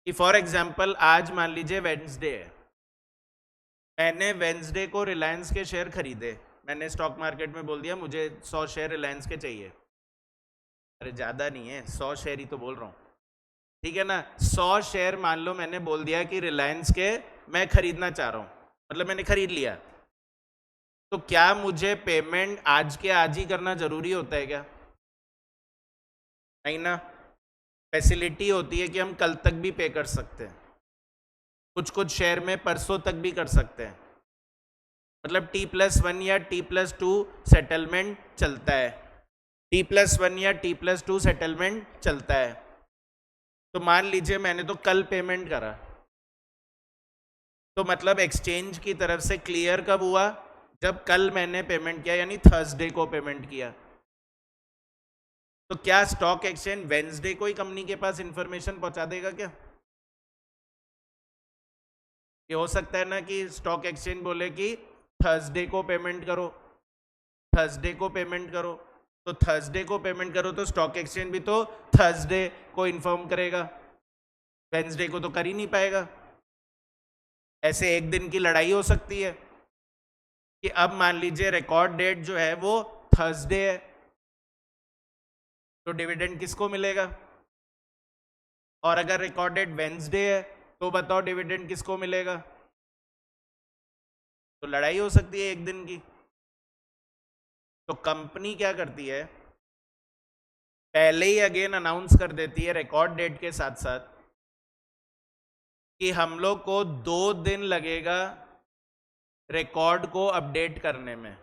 कि फॉर एग्जाम्पल आज मान लीजिए वेडनेसडे है, मैंने वेडनेसडे को रिलायंस के शेयर खरीदे, मैंने स्टॉक मार्केट में बोल दिया मुझे 100 शेयर रिलायंस के चाहिए, अरे ज़्यादा नहीं है 100 शेयर ही तो बोल रहा हूँ, ठीक है ना, 100 शेयर मान लो मैंने बोल दिया कि रिलायंस के मैं खरीदना चाह रहा हूँ, मतलब मैंने खरीद लिया, तो क्या मुझे पेमेंट आज के आज ही करना जरूरी होता है क्या? नहीं ना, फैसिलिटी होती है कि हम कल तक भी पे कर सकते हैं, कुछ कुछ शेयर में परसों तक भी कर सकते हैं। मतलब T+1 या T+2 सेटलमेंट चलता है, T+1 या T+2 सेटलमेंट चलता है। तो मान लीजिए मैंने तो कल पेमेंट करा, तो मतलब एक्सचेंज की तरफ से क्लियर कब हुआ? जब कल मैंने पेमेंट किया, यानी थर्सडे को पेमेंट किया। तो क्या स्टॉक एक्सचेंज वेडनेसडे को ही कंपनी के पास इंफॉर्मेशन पहुंचा देगा क्या? ये हो सकता है ना कि स्टॉक एक्सचेंज बोले कि थर्सडे को पेमेंट करो, थर्सडे को पेमेंट करो, तो थर्सडे को पेमेंट करो तो स्टॉक एक्सचेंज भी तो थर्सडे को इन्फॉर्म करेगा, वेडनेसडे को तो कर ही नहीं पाएगा। ऐसे एक दिन की लड़ाई हो सकती है कि अब मान लीजिए रिकॉर्ड डेट जो है वो थर्सडे है, तो डिविडेंड किसको मिलेगा? और अगर रिकॉर्ड डेट वेडनेसडे है तो बताओ डिविडेंड किसको मिलेगा? तो लड़ाई हो सकती है एक दिन की। तो कंपनी क्या करती है, पहले ही अगेन अनाउंस कर देती है रिकॉर्ड डेट के साथ साथ कि हम लोग को 2 दिन लगेगा रिकॉर्ड को अपडेट करने में।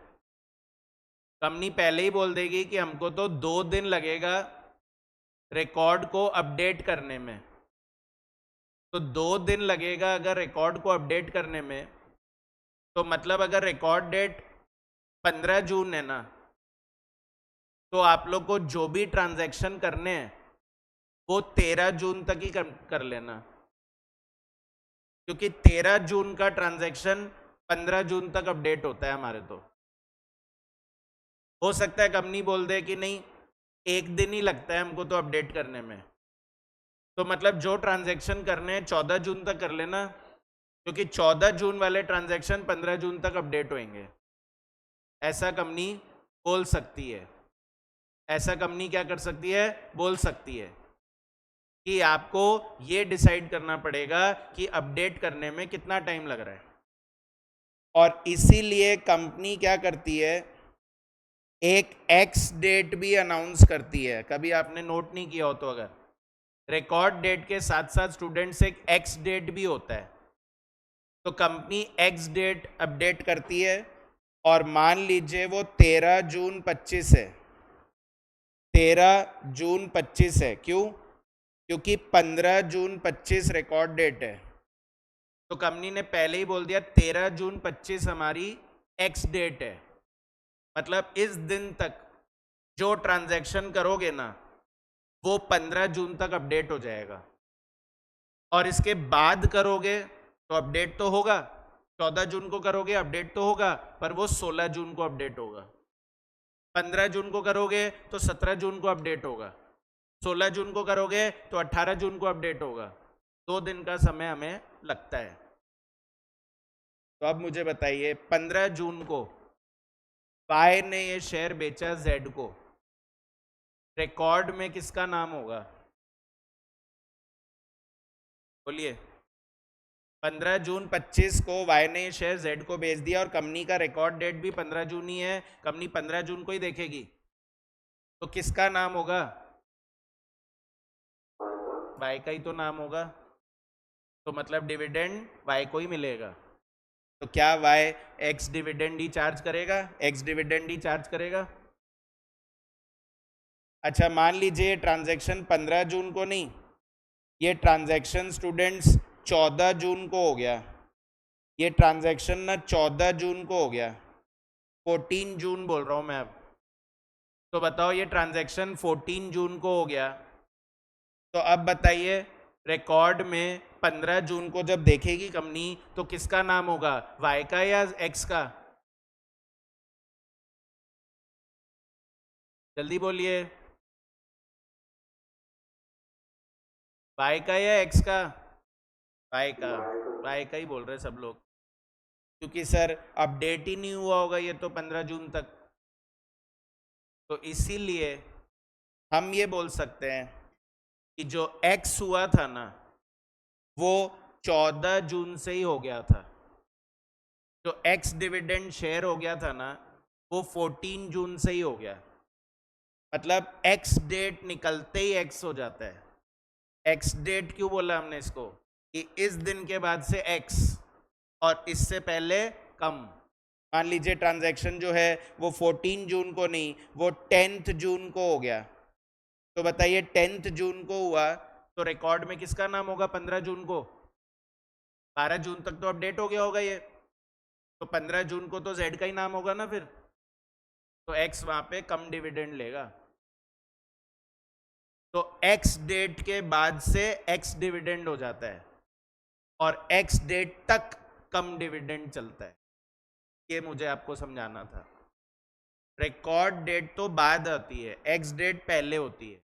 कंपनी पहले ही बोल देगी कि हमको तो 2 दिन लगेगा रिकॉर्ड को अपडेट करने में। तो 2 दिन लगेगा अगर रिकॉर्ड को अपडेट करने में, तो मतलब अगर रिकॉर्ड डेट 15 जून है ना, तो आप लोग को जो भी ट्रांजैक्शन करने हैं वो 13 जून तक ही कर लेना, क्योंकि 13 जून का ट्रांजैक्शन 15 जून तक अपडेट होता है हमारे। तो हो सकता है कंपनी बोल दे कि नहीं 1 दिन ही लगता है हमको तो अपडेट करने में, तो मतलब जो ट्रांजैक्शन करने हैं 14 जून तक कर लेना, क्योंकि 14 जून वाले ट्रांजैक्शन 15 जून तक अपडेट होंगे, ऐसा कंपनी बोल सकती है। ऐसा कंपनी क्या कर सकती है, बोल सकती है कि आपको ये डिसाइड करना पड़ेगा कि अपडेट करने में कितना टाइम लग रहा है। और इसीलिए कंपनी क्या करती है, एक एक्स डेट भी अनाउंस करती है। कभी आपने नोट नहीं किया हो तो, अगर रिकॉर्ड डेट के साथ साथ स्टूडेंट्स एक एक्स डेट भी होता है, तो कंपनी एक्स डेट अपडेट करती है। और मान लीजिए वो 13 जून 25 है, 13 जून 25 है, क्यों? क्योंकि 15 जून 25 रिकॉर्ड डेट है। तो कंपनी ने पहले ही बोल दिया 13 जून 25 हमारी एक्स डेट है, मतलब इस दिन तक जो ट्रांजैक्शन करोगे ना वो 15 जून तक अपडेट हो जाएगा। और इसके बाद करोगे तो अपडेट तो होगा, 14 जून को करोगे अपडेट तो होगा, पर वो 16 जून को अपडेट होगा। 15 जून को करोगे तो 17 जून को अपडेट होगा, 16 जून को करोगे तो 18 जून को अपडेट होगा। 2 दिन का समय हमें लगता है। तो अब मुझे बताइए 15 जून को वाई ने ये शेयर बेचा जेड को, रिकॉर्ड में किसका नाम होगा? बोलिए। 15 जून 25 को वाई ने ये शेयर जेड को बेच दिया और कंपनी का रिकॉर्ड डेट भी 15 जून ही है, कंपनी 15 जून को ही देखेगी, तो किसका नाम होगा? वाई का ही तो नाम होगा। तो मतलब डिविडेंड वाई को ही मिलेगा। तो क्या वाई एक्स डिविडेंड ही चार्ज करेगा, एक्स डिविडेंड ही चार्ज करेगा? अच्छा, मान लीजिए ट्रांजैक्शन 15 जून को नहीं, ये ट्रांजैक्शन स्टूडेंट्स 14 जून को हो गया। ये ट्रांजैक्शन ना 14 जून को हो गया, 14 जून बोल रहा हूँ मैं अब। तो बताओ ये ट्रांजैक्शन 14 जून को हो गया, तो अब बताइए रिकॉर्ड में 15 जून को जब देखेगी कंपनी तो किसका नाम होगा, वाई का या एक्स का? जल्दी बोलिए, वाई का या एक्स का? वाई का। वाई का ही बोल रहे सब लोग, क्योंकि सर अपडेट ही नहीं हुआ होगा ये तो 15 जून तक। तो इसीलिए हम ये बोल सकते हैं कि जो एक्स हुआ था ना वो 14 जून से ही हो गया था। जो एक्स डिविडेंड शेयर हो गया था ना वो 14 जून से ही हो गया। मतलब एक्स डेट निकलते ही एक्स हो जाता है। एक्स डेट क्यों बोला हमने इसको, कि इस दिन के बाद से एक्स और इससे पहले कम। मान लीजिए ट्रांजैक्शन जो है वो 14 जून को नहीं, वो 10 जून को हो गया। तो बताइए 10 जून को हुआ तो रिकॉर्ड में किसका नाम होगा 15 जून को? 12 जून तक तो अपडेट हो गया होगा ये, तो 15 जून को तो जेड का ही नाम होगा ना फिर। तो एक्स वहां पे कम डिविडेंड लेगा। तो एक्स डेट के बाद से एक्स डिविडेंड हो जाता है और एक्स डेट तक कम डिविडेंड चलता है। ये मुझे आपको समझाना था। रिकॉर्ड डेट तो बाद आती है, एक्स डेट पहले होती है।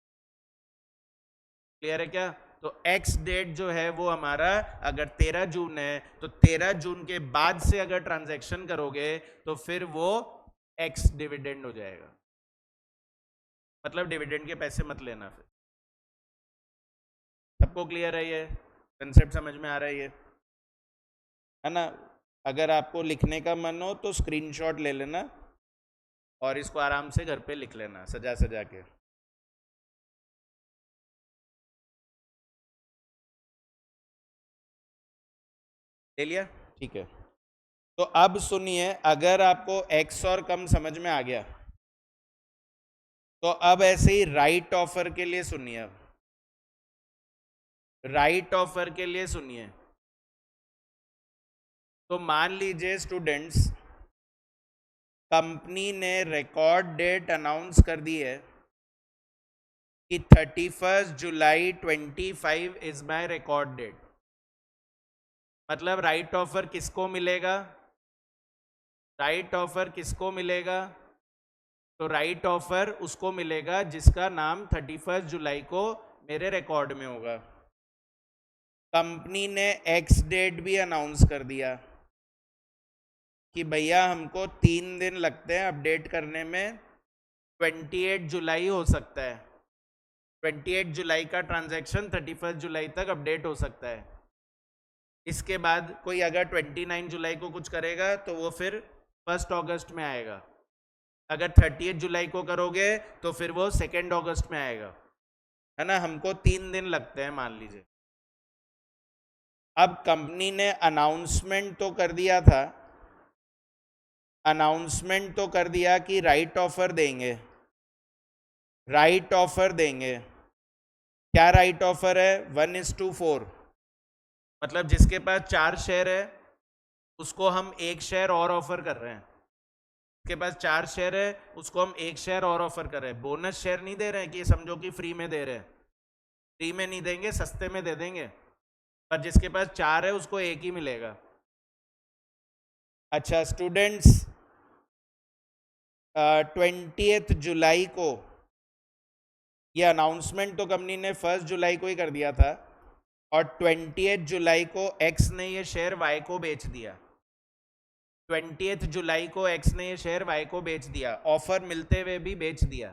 क्लियर है क्या? तो एक्स डेट जो है वो हमारा अगर 13 जून है तो 13 जून के बाद से अगर ट्रांजैक्शन करोगे तो फिर वो एक्स डिविडेंड हो जाएगा। मतलब डिविडेंड के पैसे मत लेना फिर। सबको क्लियर है? ये कंसेप्ट समझ में आ रहा है ना? अगर आपको लिखने का मन हो तो स्क्रीनशॉट ले लेना और इसको आराम से घर पे लिख लेना सजा सजा के। ले लिया? ठीक है। तो अब सुनिए, अगर आपको एक्स और कम समझ में आ गया तो अब ऐसे ही राइट ऑफर के लिए सुनिए। अब राइट ऑफर के लिए सुनिए। तो मान लीजिए स्टूडेंट्स कंपनी ने रिकॉर्ड डेट अनाउंस कर दी है कि 31 जुलाई 25 इज माय रिकॉर्ड डेट। मतलब राइट ऑफर किसको मिलेगा? राइट ऑफर किसको मिलेगा? तो राइट ऑफर उसको मिलेगा जिसका नाम 31 जुलाई को मेरे रिकॉर्ड में होगा। कंपनी ने एक्स डेट भी अनाउंस कर दिया कि भैया हमको 3 दिन लगते हैं अपडेट करने में, 28 जुलाई हो सकता है, 28 जुलाई का ट्रांजैक्शन 31 जुलाई तक अपडेट हो सकता है। इसके बाद कोई अगर 29 जुलाई को कुछ करेगा तो वो फिर 1 अगस्त में आएगा। अगर 30 जुलाई को करोगे तो फिर वो 2 अगस्त में आएगा, है ना। हमको 3 दिन लगते हैं मान लीजिए। अब कंपनी ने अनाउंसमेंट तो कर दिया था, अनाउंसमेंट तो कर दिया कि राइट ऑफर देंगे, राइट ऑफर देंगे। क्या राइट ऑफर है? 1:4, मतलब जिसके पास 4 शेयर है उसको हम 1 शेयर और ऑफर कर रहे हैं। के पास 4 शेयर है उसको हम 1 शेयर और ऑफर कर रहे हैं। बोनस शेयर नहीं दे रहे हैं कि समझो कि फ्री में दे रहे हैं, फ्री में नहीं देंगे, सस्ते में दे देंगे, पर जिसके पास 4 है उसको 1 ही मिलेगा। अच्छा स्टूडेंट्स, 20 जुलाई को ये अनाउंसमेंट तो कंपनी ने 1 जुलाई को ही कर दिया था, और 20 जुलाई को एक्स ने ये शेयर वाई को बेच दिया। 20 जुलाई को एक्स ने ये शेयर वाई को बेच दिया, ऑफर मिलते हुए भी बेच दिया।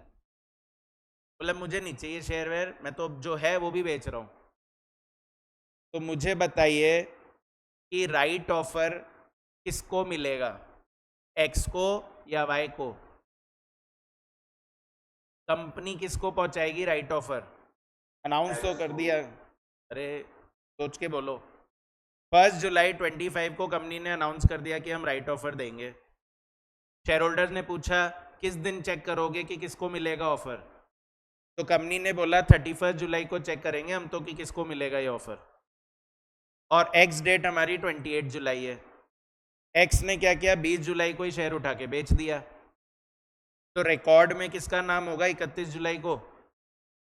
मतलब मुझे नहीं चाहिए शेयर वेयर, मैं तो जो है वो भी बेच रहा हूँ। तो मुझे बताइए कि राइट ऑफर किसको मिलेगा, एक्स को या वाई को? कंपनी किसको पहुंचाएगी राइट ऑफर? अनाउंस तो कर दिया, अरे सोच के बोलो। 1 जुलाई 25 को कंपनी ने अनाउंस कर दिया कि हम राइट ऑफर देंगे। शेयर होल्डर्स ने पूछा किस दिन चेक करोगे कि किसको मिलेगा ऑफर, तो कंपनी ने बोला 31 जुलाई को चेक करेंगे हम तो कि किसको मिलेगा ये ऑफर। और एक्स डेट हमारी 28 जुलाई है। एक्स ने क्या किया, 20 जुलाई को ही शेयर उठा के बेच दिया। तो रिकॉर्ड में किसका नाम होगा 31 जुलाई को?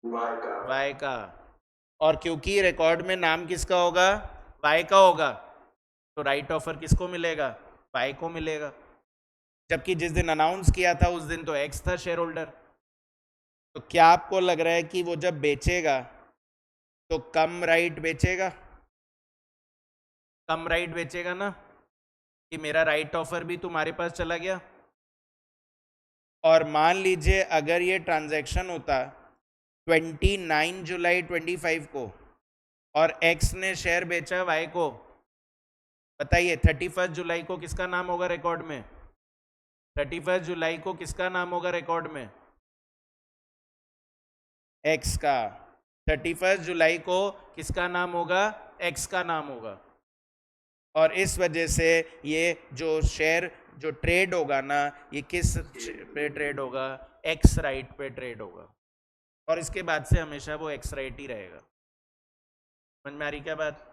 वाई का। और क्योंकि रिकॉर्ड में नाम किसका होगा? वाई का होगा, तो राइट ऑफर किसको मिलेगा? वाई को मिलेगा। जबकि जिस दिन अनाउंस किया था उस दिन तो एक्स था शेयर होल्डर। तो क्या आपको लग रहा है कि वो जब बेचेगा तो कम राइट बेचेगा? कम राइट बेचेगा ना, कि मेरा राइट ऑफर भी तुम्हारे पास चला गया। और मान लीजिए अगर ये ट्रांजैक्शन होता 29 जुलाई 25 को और एक्स ने शेयर बेचा वाई को, बताइए 31 जुलाई को किसका नाम होगा रिकॉर्ड में? 31 जुलाई को किसका नाम होगा रिकॉर्ड में? एक्स का। 31 जुलाई को किसका नाम होगा? एक्स का नाम होगा। और इस वजह से ये जो शेयर जो ट्रेड होगा ना, ये किस पे ट्रेड होगा? एक्स राइट पे ट्रेड होगा। और इसके बाद से हमेशा वो एक्स राइट ही रहेगा। समझ में आ रही क्या बात?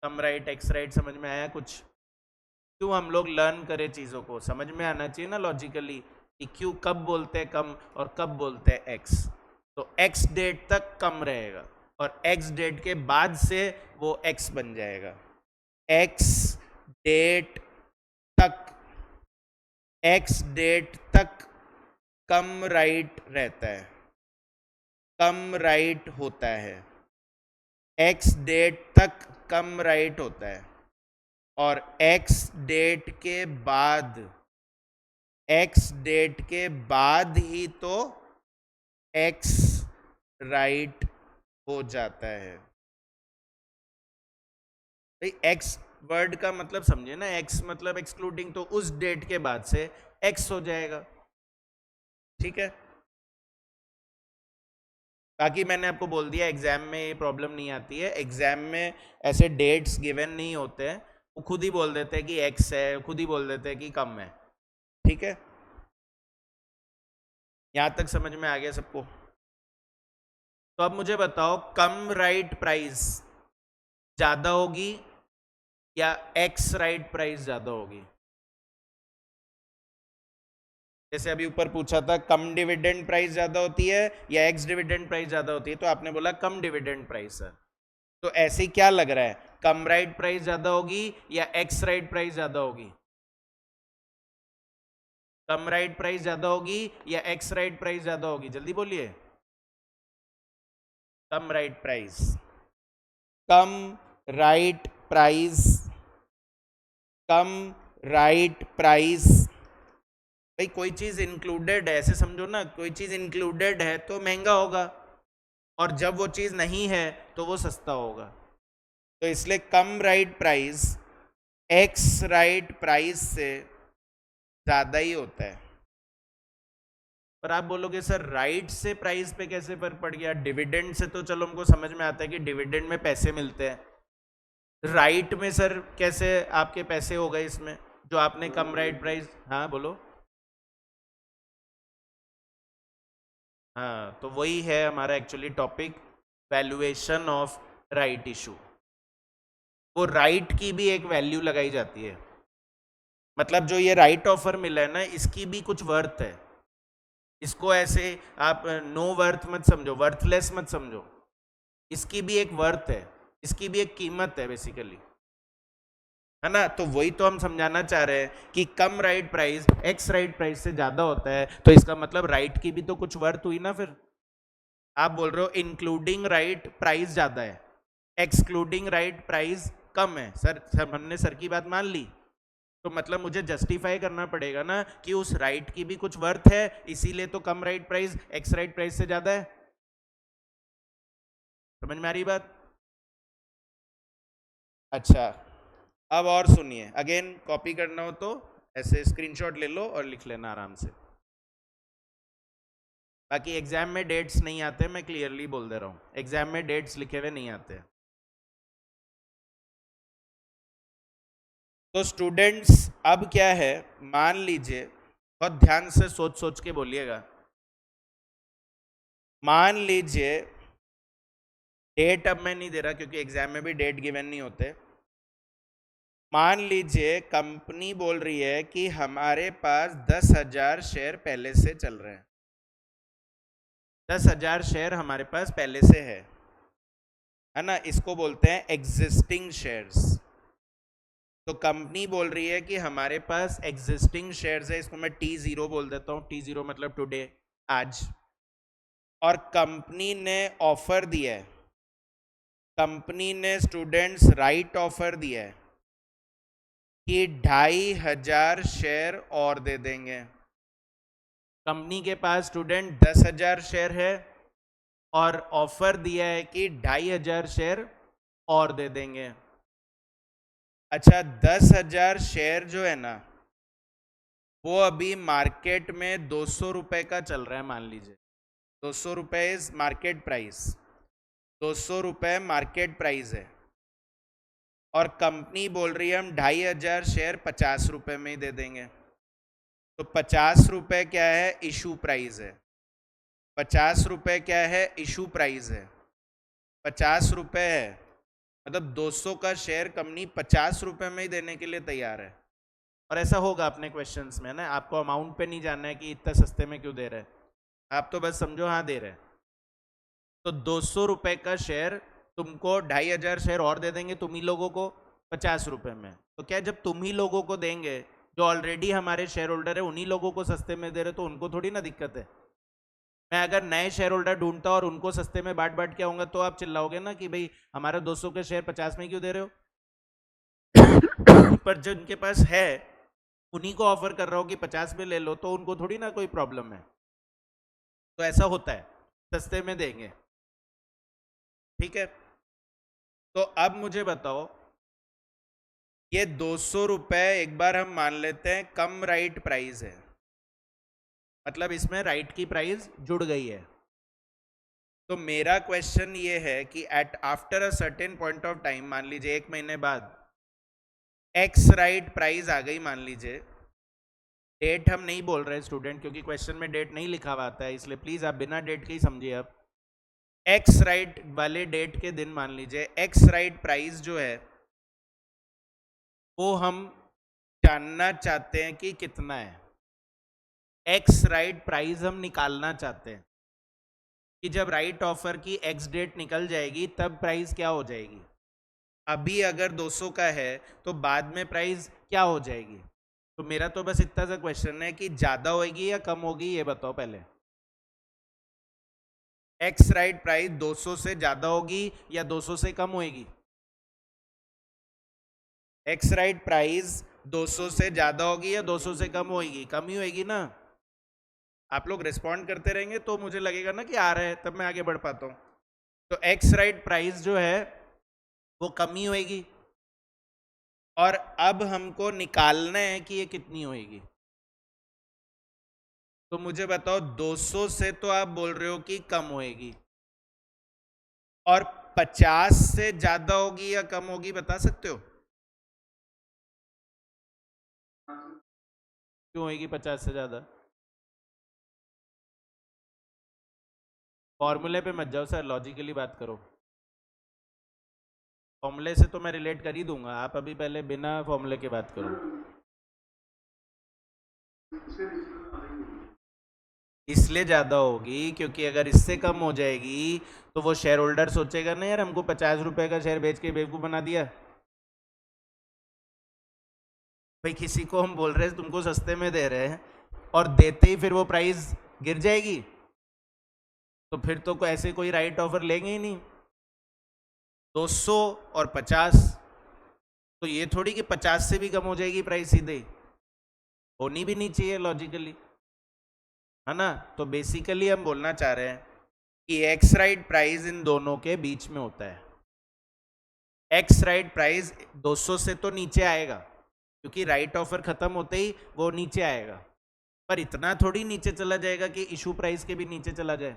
कम राइट एक्स राइट समझ में आया कुछ? क्यों हम लोग लर्न करें चीज़ों को, समझ में आना चाहिए ना लॉजिकली, कि क्यों कब बोलते हैं कम और कब बोलते हैं एक्स। तो एक्स डेट तक कम रहेगा और एक्स डेट के बाद से वो एक्स बन जाएगा। एक्स डेट तक, एक्स डेट तक कम राइट रहता है, कम राइट होता है। एक्स डेट तक कम राइट होता है, और एक्स डेट के बाद, एक्स डेट के बाद ही तो एक्स राइट हो जाता है। भाई एक्स वर्ड का मतलब समझे ना, एक्स मतलब एक्सक्लूडिंग, तो उस डेट के बाद से एक्स हो जाएगा। ठीक है, बाकी मैंने आपको बोल दिया एग्जाम में ये प्रॉब्लम नहीं आती है। एग्जाम में ऐसे डेट्स गिवन नहीं होते हैं, वो खुद ही बोल देते हैं कि एक्स है, खुद ही बोल देते हैं कि कम है। ठीक है, यहां तक समझ में आ गया सबको? तो अब मुझे बताओ कम राइट प्राइस ज्यादा होगी या एक्स राइट प्राइस ज्यादा होगी? जैसे अभी ऊपर पूछा था कम डिविडेंड प्राइस ज्यादा होती है या एक्स डिविडेंड प्राइस ज्यादा होती है, तो आपने बोला कम डिविडेंड प्राइस है। तो ऐसे क्या लग रहा है, कम राइट प्राइस ज्यादा होगी या एक्स राइट प्राइस ज्यादा होगी? कम राइट प्राइस ज्यादा होगी या एक्स राइट प्राइस ज्यादा होगी? जल्दी बोलिए। कम right price, cum right price, cum right price. भाई कोई चीज इंक्लूडेड है, ऐसे समझो ना, कोई चीज इंक्लूडेड है तो महंगा होगा, और जब वो चीज नहीं है तो वो सस्ता होगा। तो इसलिए cum right price ex right price से ज्यादा ही होता है। पर आप बोलोगे सर राइट से प्राइस पे कैसे फर्क पड़ गया? डिविडेंड से तो चलो हमको समझ में आता है कि डिविडेंड में पैसे मिलते हैं, राइट में सर कैसे आपके पैसे हो गए इसमें, जो आपने कम राइट प्राइस? हाँ बोलो। हाँ, तो वही है हमारा actually topic, valuation of right issue. वो राइट की भी एक वैल्यू लगाई जाती है, मतलब जो ये राइट ऑफर मिला है ना, इसकी भी कुछ वर्थ है। इसको ऐसे आप नो वर्थ मत समझो, वर्थलेस मत समझो, इसकी भी एक वर्थ है, इसकी भी एक कीमत है बेसिकली, है ना। तो वही तो हम समझाना चाह रहे हैं कि cum right price ex right price से ज्यादा होता है, तो इसका मतलब राइट की भी तो कुछ वर्थ हुई ना। फिर आप बोल रहे हो इंक्लूडिंग राइट प्राइस ज्यादा है, एक्सक्लूडिंग राइट प्राइस कम है, सर हमने सर की बात मान ली, तो मतलब मुझे जस्टिफाई करना पड़ेगा ना कि उस राइट की भी कुछ वर्थ है, इसीलिए तो cum right price ex right price से ज्यादा है। समझ में आ रही बात? अच्छा, अब और सुनिए, अगेन कॉपी करना हो तो ऐसे स्क्रीनशॉट ले लो और लिख लेना आराम से। बाकी एग्जाम में डेट्स नहीं आते, मैं क्लियरली बोल दे रहा हूं, एग्जाम में डेट्स लिखे हुए नहीं आते। तो स्टूडेंट्स अब क्या है, मान लीजिए, बहुत ध्यान से सोच सोच के बोलिएगा, मान लीजिए डेट अब मैं नहीं दे रहा क्योंकि एग्जाम में भी डेट गिवन नहीं होते। मान लीजिए कंपनी बोल रही है कि हमारे पास 10,000 शेयर पहले से चल रहे हैं, 10,000 शेयर हमारे पास पहले से है ना, इसको बोलते हैं एग्जिस्टिंग शेयर्स। तो कंपनी बोल रही है कि हमारे पास एग्जिस्टिंग शेयर्स है, इसको मैं T0 बोल देता हूँ, T0 मतलब टुडे, आज। और कंपनी ने ऑफर दिया है, कंपनी ने स्टूडेंट्स राइट ऑफर दिया है कि 2,500 शेयर और दे देंगे। कंपनी के पास स्टूडेंट 10,000 शेयर है और ऑफर दिया है कि 2,500 शेयर और दे देंगे। अच्छा, 10,000 शेयर जो है ना, वो अभी मार्केट में 200 रुपए का चल रहा है, मान लीजिए 200 रुपए इज मार्केट प्राइस, 200 रुपए मार्केट प्राइस है, और कंपनी बोल रही है हम 2,500 शेयर 50 रुपए में ही दे देंगे। तो 50 रुपए क्या है, इशू प्राइस है। 50 रुपए क्या है, इशू प्राइस है। 50 रुपए है, मतलब 200 का शेयर कंपनी 50 रुपए में ही देने के लिए तैयार है। और ऐसा होगा अपने क्वेश्चंस में ना, आपको अमाउंट पे नहीं जानना है कि इतना सस्ते में क्यों दे रहे हैं, आप तो बस समझो हाँ दे रहे हैं। तो 200 रुपए का शेयर तुमको 2,500 शेयर और दे देंगे तुम ही लोगों को 50 रुपए में। तो क्या जब तुम ही लोगों को देंगे, जो ऑलरेडी हमारे शेयर होल्डर है उन्हीं लोगों को सस्ते में दे रहे, तो उनको थोड़ी ना दिक्कत है। मैं अगर नए शेयर होल्डर ढूंढता और उनको सस्ते में बांट बांट के आऊंगा, तो आप चिल्लाओगे ना कि भाई हमारे 200 के शेयर 50 में क्यों दे रहे हो। पर जो उनके पास है उन्हीं को ऑफर कर रहा हो कि 50 में ले लो, तो उनको थोड़ी ना कोई प्रॉब्लम है। तो ऐसा होता है, सस्ते में देंगे, ठीक है। तो अब मुझे बताओ, ये 200 रुपए एक बार हम मान लेते हैं कम राइट प्राइस है, मतलब इसमें राइट की प्राइस जुड़ गई है। तो मेरा क्वेश्चन ये है कि at after a certain point of time, मान लीजिए 1 महीने बाद एक्स राइट प्राइस आ गई, मान लीजिए, डेट हम नहीं बोल रहे स्टूडेंट क्योंकि क्वेश्चन में डेट नहीं लिखा हुआ आता है, इसलिए प्लीज आप बिना डेट के ही समझिए। अब एक्स राइट वाले डेट के दिन मान लीजिए एक्स राइट प्राइस जो है वो हम जानना चाहते हैं कि कितना है, एक्स राइट प्राइस हम निकालना चाहते हैं कि जब राइट ऑफर की एक्स डेट निकल जाएगी तब प्राइस क्या हो जाएगी। अभी अगर 200 का है तो बाद में प्राइस क्या हो जाएगी। तो मेरा तो बस इतना सा क्वेश्चन है कि ज्यादा होगी या कम होगी, ये बताओ पहले। एक्स राइट प्राइस 200 से ज्यादा होगी या 200 से कम होगी? एक्स राइट प्राइस 200 से ज्यादा होगी या 200 से कम होगी? कम ही होगी ना। आप लोग रिस्पॉन्ड करते रहेंगे तो मुझे लगेगा ना कि आ रहा है, तब मैं आगे बढ़ पाता हूँ। तो एक्स राइट प्राइस जो है वो कम ही होगी, और अब हमको निकालना है कि ये कितनी होगी। तो मुझे बताओ, 200 से तो आप बोल रहे हो कि कम होगी, और 50 से ज्यादा होगी या कम होगी, बता सकते हो? क्यों होगी 50 से ज्यादा? फॉर्मूले पे मत जाओ सर, लॉजिकली बात करो। फॉर्मूले से तो मैं रिलेट कर ही दूंगा, आप अभी पहले बिना फॉर्मूले के बात करो। इसलिए ज्यादा होगी क्योंकि अगर इससे कम हो जाएगी तो वो शेयर होल्डर सोचेगा ना, यार हमको 50 रुपए का शेयर बेच के बेवकूफ बना दिया। भाई किसी को हम बोल रहे हैं तुमको सस्ते में दे रहे हैं, और देते ही फिर वो प्राइस गिर जाएगी, तो फिर तो ऐसे कोई राइट ऑफर लेंगे ही नहीं। 200 और 50, तो ये थोड़ी कि 50 से भी कम हो जाएगी प्राइस, सीधे होनी भी नहीं चाहिए लॉजिकली, है ना। तो बेसिकली हम बोलना चाह रहे हैं कि एक्स राइट प्राइस इन दोनों के बीच में होता है। एक्स राइट प्राइस 200 से तो नीचे आएगा क्योंकि राइट ऑफर खत्म होते ही वो नीचे आएगा, पर इतना थोड़ी नीचे चला जाएगा कि इशू प्राइस के भी नीचे चला जाए।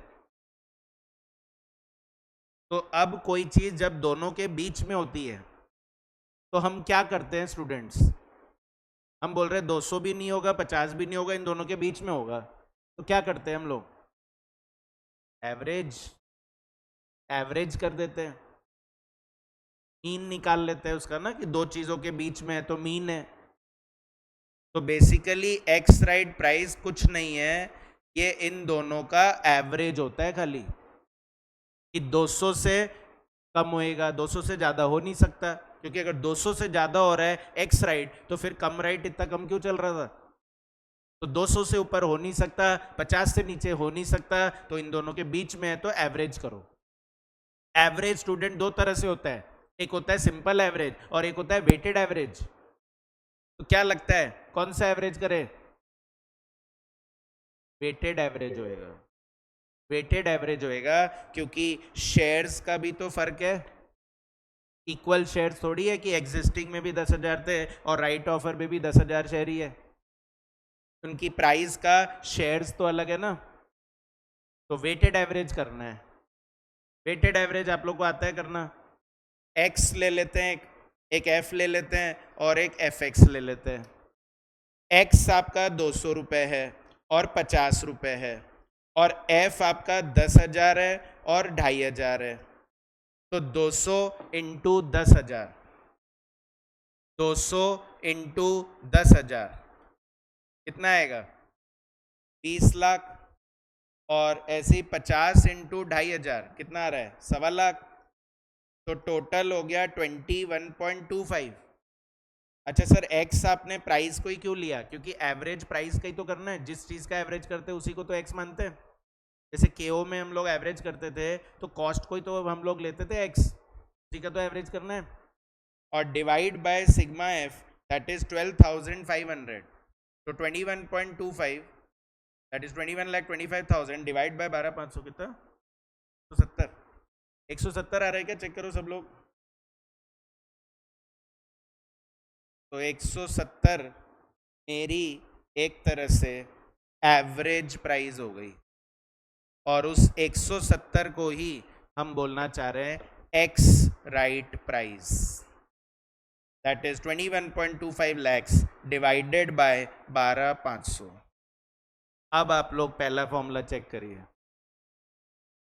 तो अब कोई चीज जब दोनों के बीच में होती है तो हम क्या करते हैं स्टूडेंट्स? हम बोल रहे हैं 200 भी नहीं होगा, 50 भी नहीं होगा, इन दोनों के बीच में होगा, तो क्या करते हैं हम लोग? एवरेज, एवरेज कर देते हैं, मीन निकाल लेते हैं उसका ना, कि दो चीजों के बीच में है तो मीन है। तो बेसिकली एक्स राइट प्राइस कुछ नहीं है, ये इन दोनों का एवरेज होता है खाली, कि 200 से कम होएगा, 200 से ज्यादा हो नहीं सकता, क्योंकि अगर 200 से ज्यादा हो रहा है एक्स राइट तो फिर कम राइट इतना कम क्यों चल रहा था? तो 200 से ऊपर हो नहीं सकता, 50 से नीचे हो नहीं सकता, तो इन दोनों के बीच में है तो एवरेज करो। एवरेज स्टूडेंट दो तरह से होता है, एक होता है सिंपल एवरेज और एक होता है वेटेड एवरेज। तो क्या लगता है कौन सा एवरेज करे? वेटेड एवरेज होएगा, वेटेड एवरेज होएगा, क्योंकि शेयर्स का भी तो फर्क है। इक्वल शेयर्स थोड़ी है कि एग्जिस्टिंग में भी 10,000 थे और राइट ऑफर में भी 10,000 शेयर ही है, उनकी प्राइस का शेयर्स तो अलग है ना। तो वेटेड एवरेज करना है। वेटेड एवरेज आप लोग को आता है करना? एक्स ले लेते हैं, एक एफ ले लेते हैं और एक एफ एक्स ले लेते हैं। एक्स आपका 200 रुपये है और 50 रुपये है, और एफ आपका 10,000 है और 2,500 है। तो 200 इंटू 10,000, 200 इंटू 10,000 कितना आएगा? 20 लाख। और ऐसे ही 50 इंटू 2,500 कितना आ रहा है? 1.25 लाख। तो टोटल हो गया 21.25। अच्छा सर, एक्स आपने प्राइस को ही क्यों लिया? क्योंकि एवरेज प्राइस का ही तो करना है, जिस चीज़ का एवरेज करते हैं उसी को तो एक्स मानते हैं। जैसे केओ में हम लोग एवरेज करते थे तो कॉस्ट को ही तो हम लोग लेते थे एक्स, उसी का तो एवरेज करना है। और divide by sigma F, that is 12,500। तो 21.25, दैट इज 21,25,000 डिवाइड बाय 12,500 कितना? 170। 170 आ रहा है क्या? चेक करो सब लोग। तो 170 मेरी एक तरह से एवरेज प्राइस हो गई, और उस 170 को ही हम बोलना चाह रहे हैं x right price, that is 21.25 lakhs divided by 12,500। अब आप लोग पहला फॉर्मूला चेक करिए।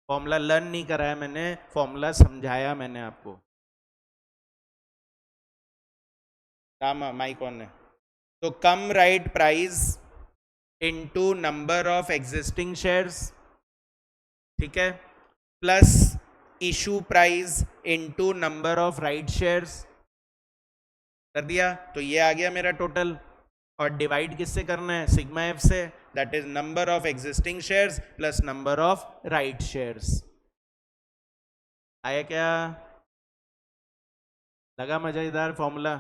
फॉर्मूला लर्न नहीं कराया मैंने, फॉर्मूला समझाया मैंने आपको। रामा माइक ऑन है। तो cum right price into number of existing shares, ठीक है, plus issue price into number of right shares, कर दिया। तो ये आ गया मेरा टोटल, और डिवाइड किससे करना है? सिग्मा एफ से, that is number of existing shares plus number of right shares. आया क्या? लगा मजेदार फॉर्मूला?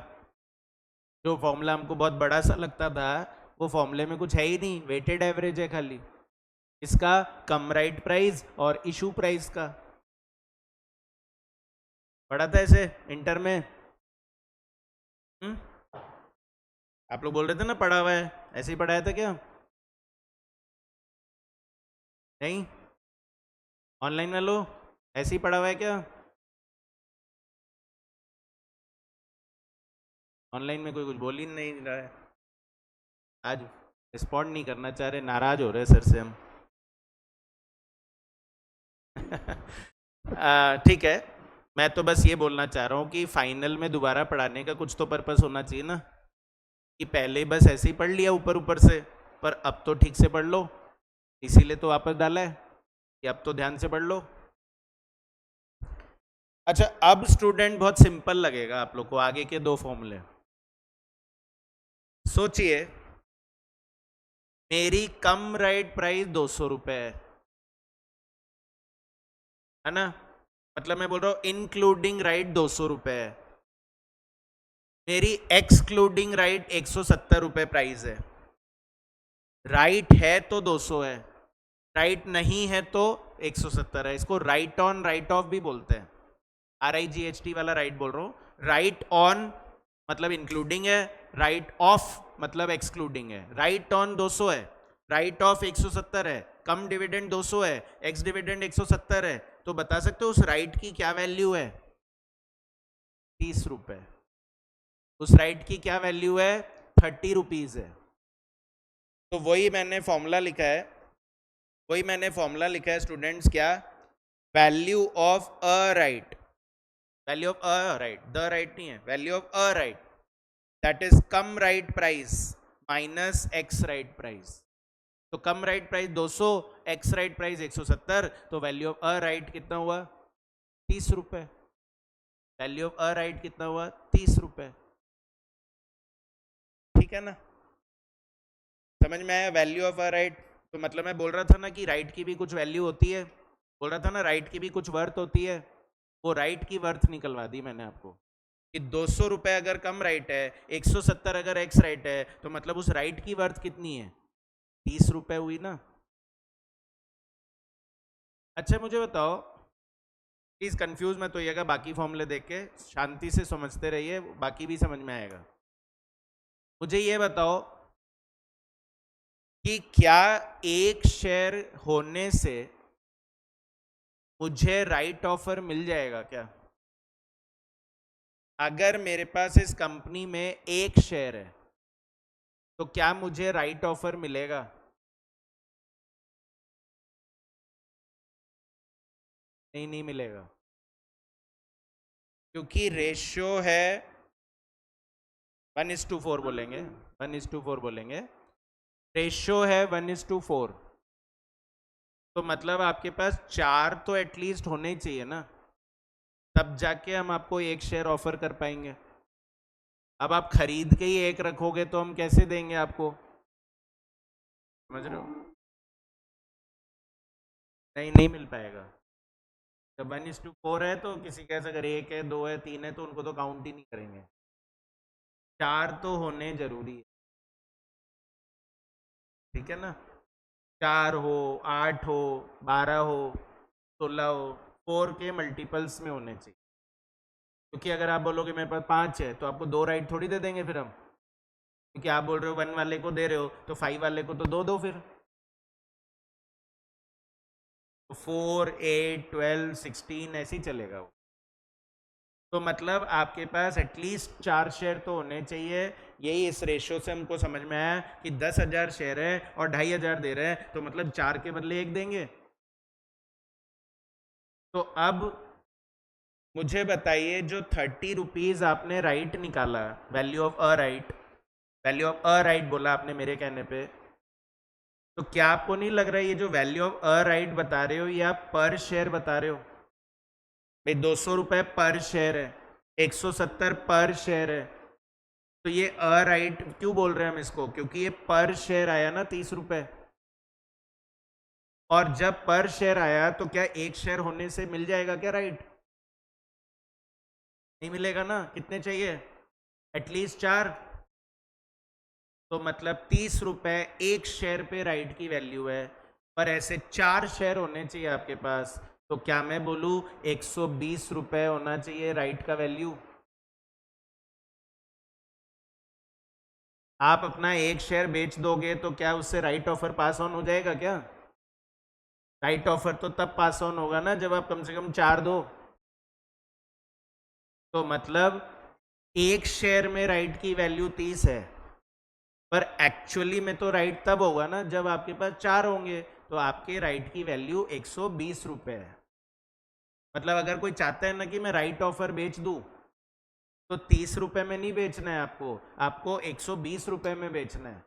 जो फॉर्मूला हमको बहुत बड़ा सा लगता था वो फॉर्मूले में कुछ है ही नहीं, वेटेड एवरेज है खाली इसका, कम राइट प्राइस और इशू प्राइस का। पढ़ा था ऐसे इंटर में? आप लोग बोल रहे थे ना पढ़ा हुआ है, ऐसे ही पढ़ाया था क्या? नहीं? ऑनलाइन में लो, ऐसे ही पढ़ा हुआ है क्या? ऑनलाइन में कोई कुछ बोल ही नहीं रहा है, आज रिस्पॉन्ड नहीं करना चाह रहे, नाराज हो रहे सर से हम। ठीक है, मैं तो बस ये बोलना चाह रहा हूँ कि फाइनल में दोबारा पढ़ाने का कुछ तो पर्पस होना चाहिए ना, कि पहले बस ऐसे ही पढ़ लिया ऊपर ऊपर से, पर अब तो ठीक से पढ़ लो, इसीलिए तो वापस डाला है कि अब तो ध्यान से पढ़ लो। अच्छा, अब स्टूडेंट बहुत सिंपल लगेगा आप लोग को आगे के दो फॉर्मूले। सोचिए, मेरी कम राइट प्राइस 200 रुपए है ना, मतलब मैं बोल रहा हूं इंक्लूडिंग राइट 200 रुपए है, मेरी एक्सक्लूडिंग राइट 170 रुपए प्राइस है। राइट है तो 200 है, राइट नहीं है तो 170 है। इसको राइट ऑन राइट ऑफ भी बोलते हैं, RIGHT वाला राइट बोल रहा हूं। राइट ऑन मतलब इंक्लूडिंग है, राइट ऑफ मतलब एक्सक्लूडिंग है। राइट ऑन 200 है, राइट ऑफ 170 है, कम डिविडेंड 200 है, एक्स डिविडेंड 170 है, तो बता सकते हो उस राइट की क्या वैल्यू है? 30 रुपए। उस राइट की क्या वैल्यू है? 30 रुपीज है। तो वही मैंने फॉर्मूला लिखा है, स्टूडेंट्स, क्या? Value of a right, value of a right, the right नहीं है, value of a right, that is cum right price minus ex right price. तो cum right price 200, ex right price 170, तो value of a right कितना हुआ? 30 रुपए। Value of a right कितना हुआ? 30 रुपए। ठीक है ना, समझ में आया? वैल्यू ऑफ अ राइट, तो मतलब मैं बोल रहा था ना कि राइट की भी कुछ वैल्यू होती है, बोल रहा था ना राइट की भी कुछ वर्थ होती है, वो राइट की वर्थ निकलवा दी मैंने आपको कि 200 रुपए अगर कम राइट है, 170 अगर एक्स राइट है, तो मतलब उस राइट की वर्थ कितनी है? 30 रुपए हुई ना। अच्छा मुझे बताओ, प्लीज कंफ्यूज मत होइएगा, बाकी फॉर्मूले देख के शांति से समझते रहिए, बाकी भी समझ में आएगा। मुझे ये बताओ कि क्या एक शेयर होने से मुझे राइट ऑफर मिल जाएगा क्या? अगर मेरे पास इस कंपनी में एक शेयर है तो क्या मुझे राइट ऑफर मिलेगा? नहीं, नहीं मिलेगा, क्योंकि रेशियो है 1:4 बोलेंगे, 1:4 बोलेंगे, रेशियो है 1:4, तो मतलब आपके पास 4 तो एटलीस्ट होने ही चाहिए ना, तब जाके हम आपको एक शेयर ऑफर कर पाएंगे। अब आप खरीद के ही एक रखोगे तो हम कैसे देंगे आपको? समझ रहे हो? नहीं, नहीं मिल पाएगा। जब 1:4 है तो किसी कैसे, अगर एक है, दो है, तीन है, तो उनको तो काउंट ही नहीं करेंगे, 4 तो होने जरूरी है। ठीक है ना, 4 हो, 8 हो, 12 हो, 16 हो, 4 के मल्टीपल्स में होने चाहिए, क्योंकि अगर आप बोलोगे मेरे पास 5 है तो आपको 2 राइट थोड़ी दे देंगे फिर हम, क्योंकि आप बोल रहे हो 1 वाले को दे रहे हो तो 5 वाले को तो दो फिर। तो 4, 8, 12, 16 ऐसे ही चलेगा वो। तो मतलब आपके पास एटलीस्ट 4 शेयर तो होने चाहिए। यही इस रेशियो से हमको समझ में आया कि 10,000 शेयर है और 2,500 दे रहे हैं, तो मतलब 4 के बदले 1 देंगे। तो अब मुझे बताइए, जो 30 रुपीज आपने राइट निकाला, value of a right, value of a right बोला आपने मेरे कहने पे, तो क्या आपको नहीं लग रहा है ये जो वैल्यू ऑफ अ राइट बता रहे हो ये आप पर शेयर बता रहे हो? भाई 200 रुपए पर शेयर है, 170 पर शेयर है, तो ये अ राइट क्यों बोल रहे हैं हम इसको? क्योंकि ये पर शेयर आया ना 30 रुपए, और जब पर शेयर आया तो क्या एक शेयर होने से मिल जाएगा क्या राइट? नहीं मिलेगा ना, कितने चाहिए? एटलीस्ट 4। तो मतलब 30 रुपए एक शेयर पे राइट की वैल्यू है, पर ऐसे 4 शेयर होने चाहिए आपके पास, तो क्या मैं बोलूँ 120 रुपए होना चाहिए राइट का वैल्यू? आप अपना एक शेयर बेच दोगे तो क्या उससे राइट ऑफर पास ऑन हो जाएगा क्या? राइट ऑफर तो तब पास ऑन होगा ना जब आप कम से कम 4 दो। तो मतलब एक शेयर में राइट की वैल्यू 30 है, पर एक्चुअली में तो राइट तब होगा ना जब आपके पास 4 होंगे, तो आपके राइट की वैल्यू 120 रुपए है। मतलब अगर कोई चाहता है ना कि मैं राइट ऑफर बेच दूं, तो 30 रुपए में नहीं बेचना है आपको, आपको 120 रुपए में बेचना है।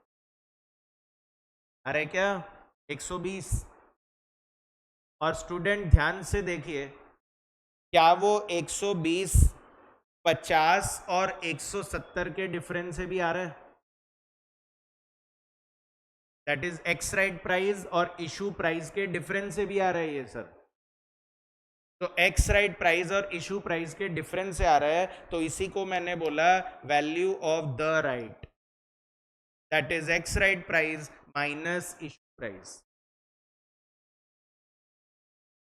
अरे क्या 120? और स्टूडेंट ध्यान से देखिए, क्या वो 120 50 और 170 के डिफरेंस से भी आ रहा है? That is x right price और इशू प्राइस के डिफरेंस से भी आ रहा है ये सर। तो एक्स राइट प्राइस और इशू प्राइस के डिफरेंस से आ रहा है, तो इसी को मैंने बोला value of the right, that is x right price minus issue price.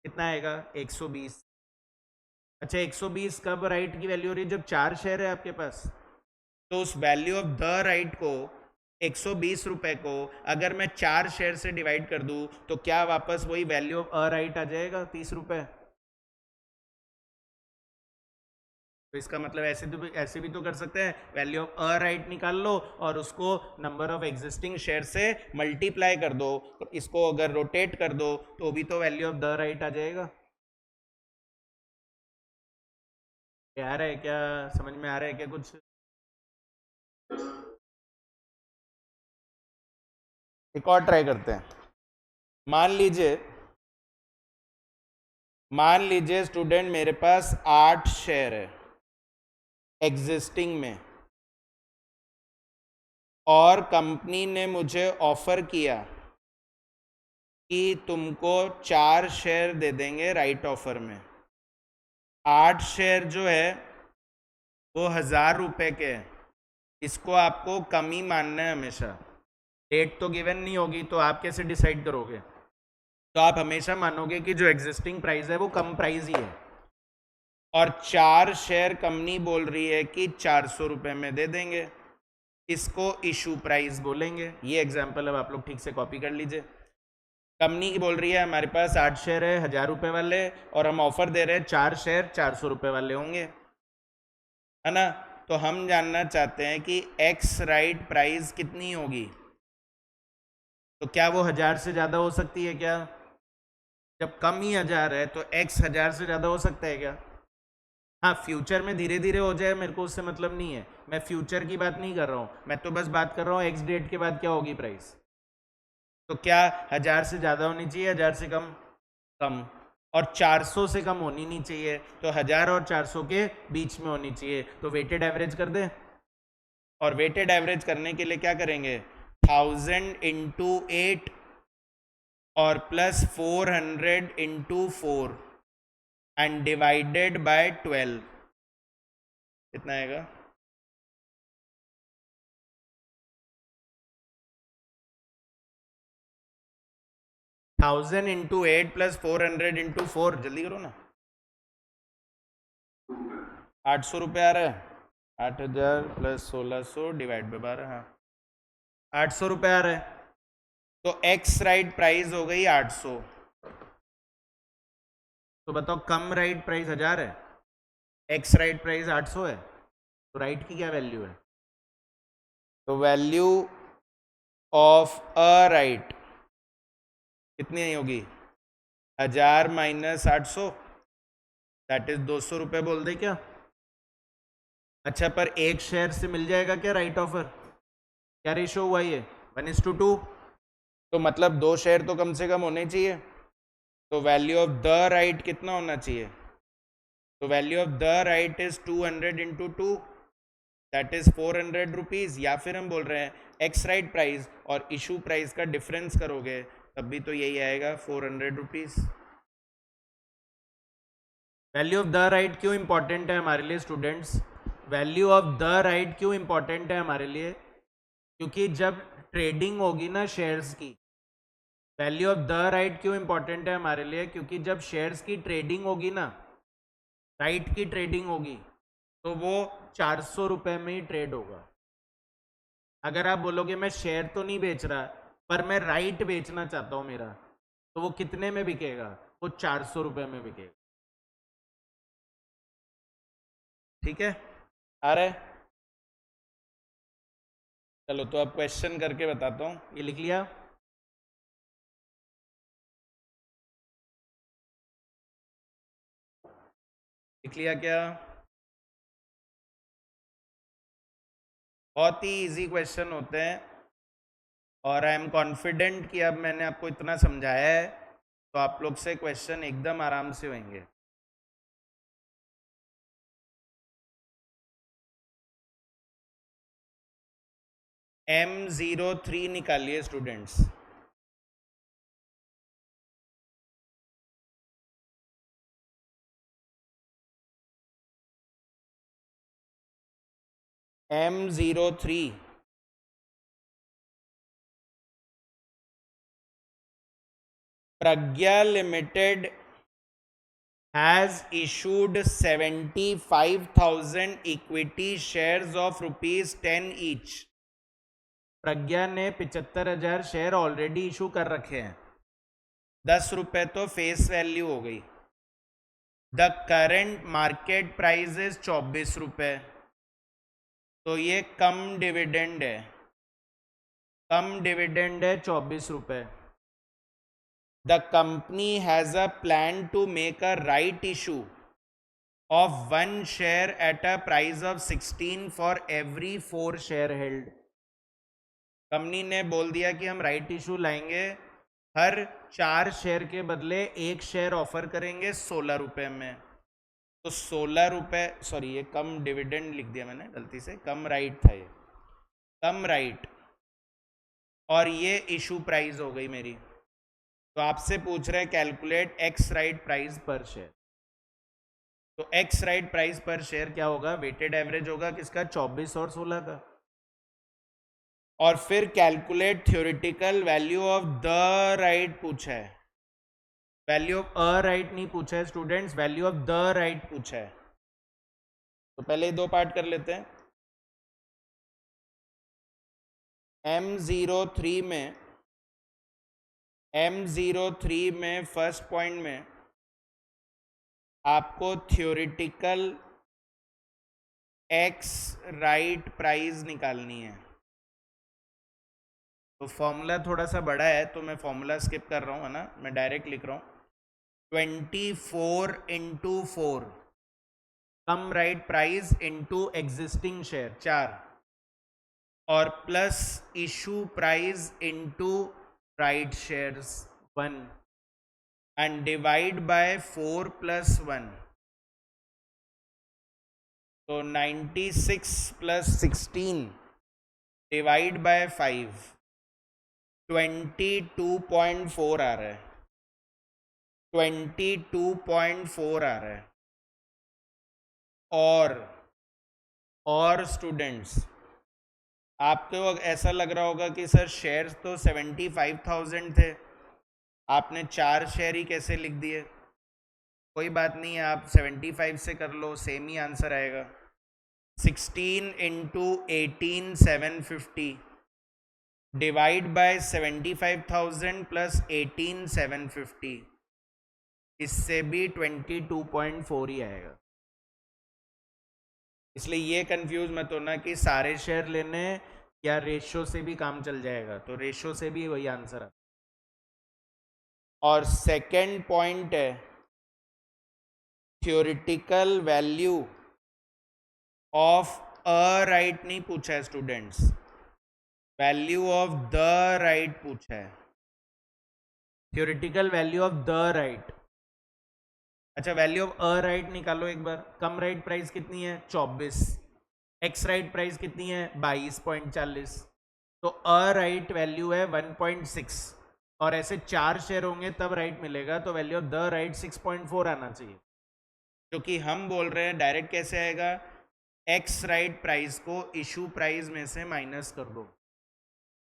कितना आएगा? 120। अच्छा 120 कब राइट की वैल्यू हो रही है? जब 4 शेयर है आपके पास। तो उस वैल्यू ऑफ द राइट को 120 रुपए को अगर मैं 4 शेयर से डिवाइड कर दूं, तो क्या वापस वही वैल्यू ऑफ अ राइट आ जाएगा 30 रुपए? तो इसका मतलब ऐसे भी तो कर सकते हैं, वैल्यू ऑफ अ राइट निकाल लो और उसको नंबर ऑफ एग्जिस्टिंग शेयर से मल्टीप्लाई कर दो, तो इसको अगर रोटेट कर दो तो भी तो वैल्यू ऑफ द राइट आ जाएगा। क्या आ रहा है? क्या समझ में आ रहा है क्या कुछ? एक और ट्राई करते हैं। मान लीजिए स्टूडेंट मेरे पास 8 शेयर है एग्जिस्टिंग में, और कंपनी ने मुझे ऑफर किया कि तुमको 4 शेयर दे देंगे राइट ऑफर में। 8 शेयर जो है वो 1000 रुपए के हैं, इसको आपको कमी मानना है हमेशा। डेट तो गिवन नहीं होगी, तो आप कैसे डिसाइड करोगे? तो आप हमेशा मानोगे कि जो एग्जिस्टिंग प्राइस है वो कम प्राइस ही है, और 4 शेयर कंपनी बोल रही है कि 400 रुपए में दे देंगे, इसको इशू प्राइस बोलेंगे। ये एग्जाम्पल अब आप लोग ठीक से कॉपी कर लीजिए। कंपनी की बोल रही है हमारे पास 8 शेयर है 1000 रुपए वाले, और हम ऑफर दे रहे हैं 4 शेयर 400 रुपए वाले होंगे, है ना? तो हम जानना चाहते हैं कि एक्स राइट प्राइस कितनी होगी। तो क्या वो 1000 से ज़्यादा हो सकती है क्या? जब कम ही 1000 है तो एक्स 1000 से ज़्यादा हो सकता है क्या? हाँ, फ्यूचर में धीरे धीरे हो जाए मेरे को उससे मतलब नहीं है, मैं फ्यूचर की बात नहीं कर रहा हूँ, मैं तो बस बात कर रहा हूँ एक्स डेट के बाद क्या होगी प्राइस। तो क्या 1000 से ज़्यादा होनी चाहिए, 1000 से कम? कम। और 400 से कम होनी नहीं चाहिए, तो 1000 और 400 के बीच में होनी चाहिए, तो वेटेड एवरेज कर दें। और वेटेड एवरेज करने के लिए क्या करेंगे? 1000 इंटू 8 और plus 400 into 4 and divided by 12। कितना आएगा? 1000 इंटू 8 प्लस 400 इंटू 4, जल्दी करो ना। 800 रुपये आ रहा है। 8000 प्लस 1600 डिवाइड बाय 12, हाँ 800 रुपये आ रहा है। तो एक्स राइट प्राइस हो गई 800। तो बताओ कम राइट प्राइस 1000 है, एक्स राइट प्राइस 800 है, तो राइट की क्या वैल्यू है? तो वैल्यू ऑफ अ राइट कितनी होगी? 1000 माइनस 800, दैट इज 200 रुपये बोल दे क्या? अच्छा, पर एक शेयर से मिल जाएगा क्या राइट ऑफर? क्या रेशो हुआ ये? 1:2। तो मतलब 2 शेयर तो कम से कम होने चाहिए, तो वैल्यू ऑफ द राइट कितना होना चाहिए? तो value of the right is 200 into 2, that is 400 rupees. या फिर हम बोल रहे हैं एक्स राइट प्राइस और इशू प्राइस का डिफरेंस करोगे तब भी तो यही आएगा 400 rupees. Value of the right क्यों इंपॉर्टेंट है हमारे लिए students? Value of the right क्यों इंपॉर्टेंट है हमारे लिए? क्योंकि जब ट्रेडिंग होगी ना शेयर्स की, वैल्यू ऑफ द राइट क्यों इंपॉर्टेंट है हमारे लिए, क्योंकि जब शेयर्स की ट्रेडिंग होगी ना, राइट की ट्रेडिंग होगी, तो वो 400 रुपये में ही ट्रेड होगा। अगर आप बोलोगे मैं शेयर तो नहीं बेच रहा पर मैं राइट बेचना चाहता हूं मेरा, तो वो कितने में बिकेगा, वो 400 रुपये में बिकेगा। ठीक है, आ रहा है? चलो तो अब क्वेश्चन करके बताता हूं। ये लिख लिया? लिख लिया क्या? बहुत ही इजी क्वेश्चन होते हैं और आई एम कॉन्फिडेंट कि अब मैंने आपको इतना समझाया है तो आप लोग से क्वेश्चन एकदम आराम से होंगे। M03 निकालिए students. M03 Pragya limited has issued 75,000 equity shares of ₹10 each। प्रज्ञा ने 75,000 शेयर ऑलरेडी इशू कर रखे हैं, 10 रुपए तो फेस वैल्यू हो गई। The current market price is 24 रुपए, तो ये कम डिविडेंड है, कम डिविडेंड है 24 रुपए। The company has a plan to make a right issue of 1 share at a price of 16 for every 4 share held। Company ने बोल दिया कि हम राइट इशू लाएंगे, हर 4 शेयर के बदले 1 शेयर ऑफर करेंगे 16 रुपए में। तो 16 रुपए, सॉरी ये कम डिविडेंड लिख दिया मैंने गलती से, कम राइट था ये, कम राइट, और ये इशू प्राइस हो गई मेरी। तो आपसे पूछ रहे हैं कैलकुलेट एक्स राइट प्राइस पर शेयर। तो एक्स राइट प्राइस पर शेयर क्या होगा, वेटेड एवरेज होगा किसका, 24 और 16 का। और फिर calculate theoretical value of the right पूछा है, वैल्यू ऑफ अ राइट नहीं पूछा है students, value of the right पूछा है। तो पहले 2 पार्ट कर लेते हैं। M03 में, M03 में फर्स्ट पॉइंट में आपको थ्योरेटिकल एक्स राइट प्राइस निकालनी है। तो फॉर्मूला थोड़ा सा बड़ा है तो मैं फॉर्मूला स्किप कर रहा हूँ, है ना, मैं डायरेक्ट लिख रहा हूँ। 24 into 4 cum right price into existing share 4, और plus issue price into right shares 1, and divide by 4 + 1। तो 96 + 16 डिवाइड बाय 5, 22.4 आ रहा है, 22.4 आ रहा है। और स्टूडेंट्स आपको ऐसा लग रहा होगा कि सर शेयर्स तो 75,000 थे, आपने 4 शेयर ही कैसे लिख दिए। कोई बात नहीं है, आप 75 से कर लो, सेम ही आंसर आएगा। 16 इंटू 18 750 डिवाइड बाय 75,000 प्लस 18 750, इससे भी 22.4 ही आएगा। इसलिए ये कंफ्यूज मत होना कि सारे शेयर लेने या रेशियो से भी काम चल जाएगा, तो रेशियो से भी वही आंसर है। और सेकंड पॉइंट है theoretical value of a right नहीं पूछा है students, value of the right पूछा है, theoretical value of the right. अच्छा, वैल्यू ऑफ अ राइट निकालो एक बार। कम राइट प्राइस कितनी है, 24। एक्स राइट प्राइस कितनी है, 22.40। तो अ राइट वैल्यू है 1.6, और ऐसे 4 शेयर होंगे तब राइट मिलेगा, तो वैल्यू ऑफ द राइट 6.4 आना चाहिए। क्योंकि हम बोल रहे हैं डायरेक्ट कैसे आएगा, एक्स राइट प्राइस को इशू प्राइस में से माइनस कर दो,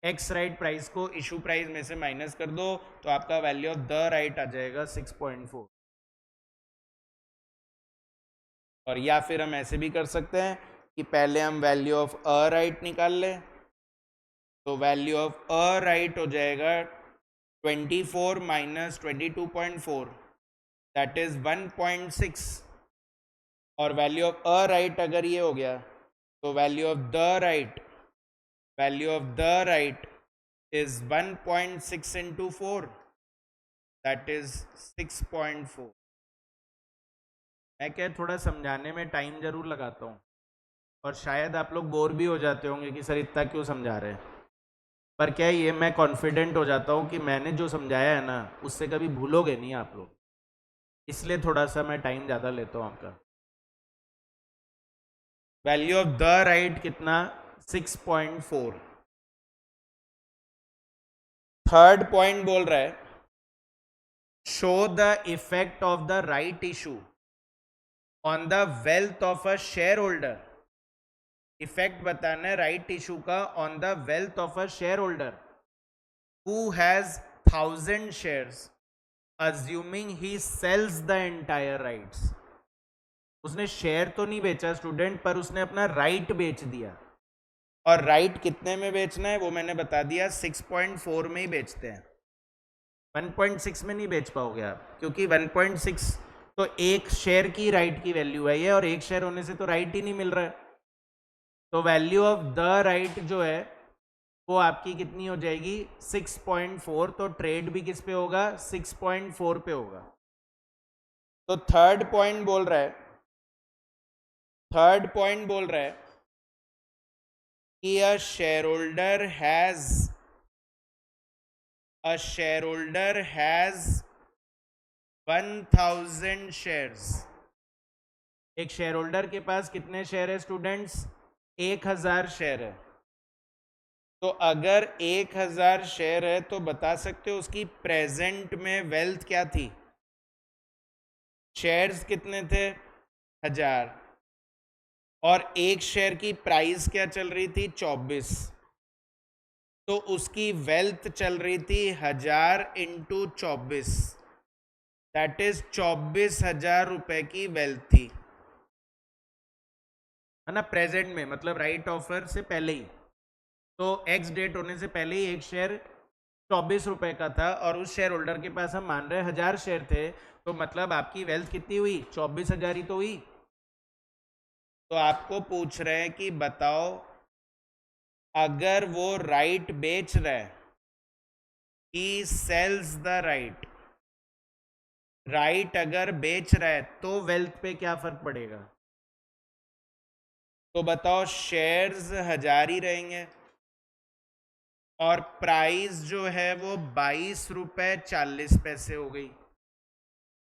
एक्स राइट प्राइस को इशू प्राइस में से माइनस कर दो तो आपका वैल्यू ऑफ द राइट आ जाएगा 6.4। और या फिर हम ऐसे भी कर सकते हैं कि पहले हम वैल्यू ऑफ अ राइट निकाल लें, तो वैल्यू ऑफ अ राइट हो जाएगा 24 माइनस 22.4, दैट इज 1.6। और वैल्यू ऑफ अ राइट अगर ये हो गया तो value of the right is 1.6 into 4, that is 6.4। मैं क्या थोड़ा समझाने में टाइम जरूर लगाता हूँ और शायद आप लोग बोर भी हो जाते होंगे कि सर इतना क्यों समझा रहे हैं, पर क्या ये मैं कॉन्फिडेंट हो जाता हूँ कि मैंने जो समझाया है ना उससे कभी भूलोगे नहीं आप लोग, इसलिए थोड़ा सा मैं टाइम ज़्यादा लेता हूँ आपका। वैल्यू ऑफ द राइट कितना 6.4। थर्ड पॉइंट बोल रहा है show the effect of the right issue on the wealth of a shareholder. Effect बताना है राइट इशू का on the wealth of a shareholder who has 1000 shares assuming he sells the entire rights. उसने share तो नहीं बेचा student, पर उसने अपना राइट बेच दिया। और राइट कितने में बेचना है वो मैंने बता दिया, 6.4 में ही बेचते हैं। 1.6 में नहीं बेच पाओगे आप, क्योंकि 1.6 तो एक शेयर की राइट की वैल्यू है ये, और एक शेयर होने से तो राइट ही नहीं मिल रहा है। तो वैल्यू ऑफ द राइट जो है वो आपकी कितनी हो जाएगी 6.4। तो ट्रेड भी किस पे होगा 6.4 पे होगा। तो थर्ड पॉइंट बोल रहा है कि a shareholder has 1000 shares। एक शेयर होल्डर के पास कितने शेयर है स्टूडेंट्स 1000 शेयर है। तो अगर 1000 शेयर है तो बता सकते हो उसकी प्रेजेंट में वेल्थ क्या थी। शेयर्स कितने थे 1000, और एक शेयर की प्राइस क्या चल रही थी 24, तो उसकी वेल्थ चल रही थी 1000 इंटू 24, दैट इज 24,000 रुपए की वेल्थ थी, है ना। प्रेजेंट में मतलब राइट ऑफर से पहले ही, तो एक्स डेट होने से पहले ही एक शेयर 24 रुपए का था, और उस शेयर होल्डर के पास हम मान रहे हैं 1000 शेयर थे, तो मतलब आपकी वेल्थ कितनी हुई 24,000 ही तो हुई। तो आपको पूछ रहे हैं कि बताओ अगर वो राइट बेच रहा है, ही सेल्स द राइट अगर बेच रहा है तो वेल्थ पे क्या फर्क पड़ेगा। तो बताओ शेयर्स 1000 ही रहेंगे और प्राइस जो है वो 22 रुपए 40 पैसे हो गई।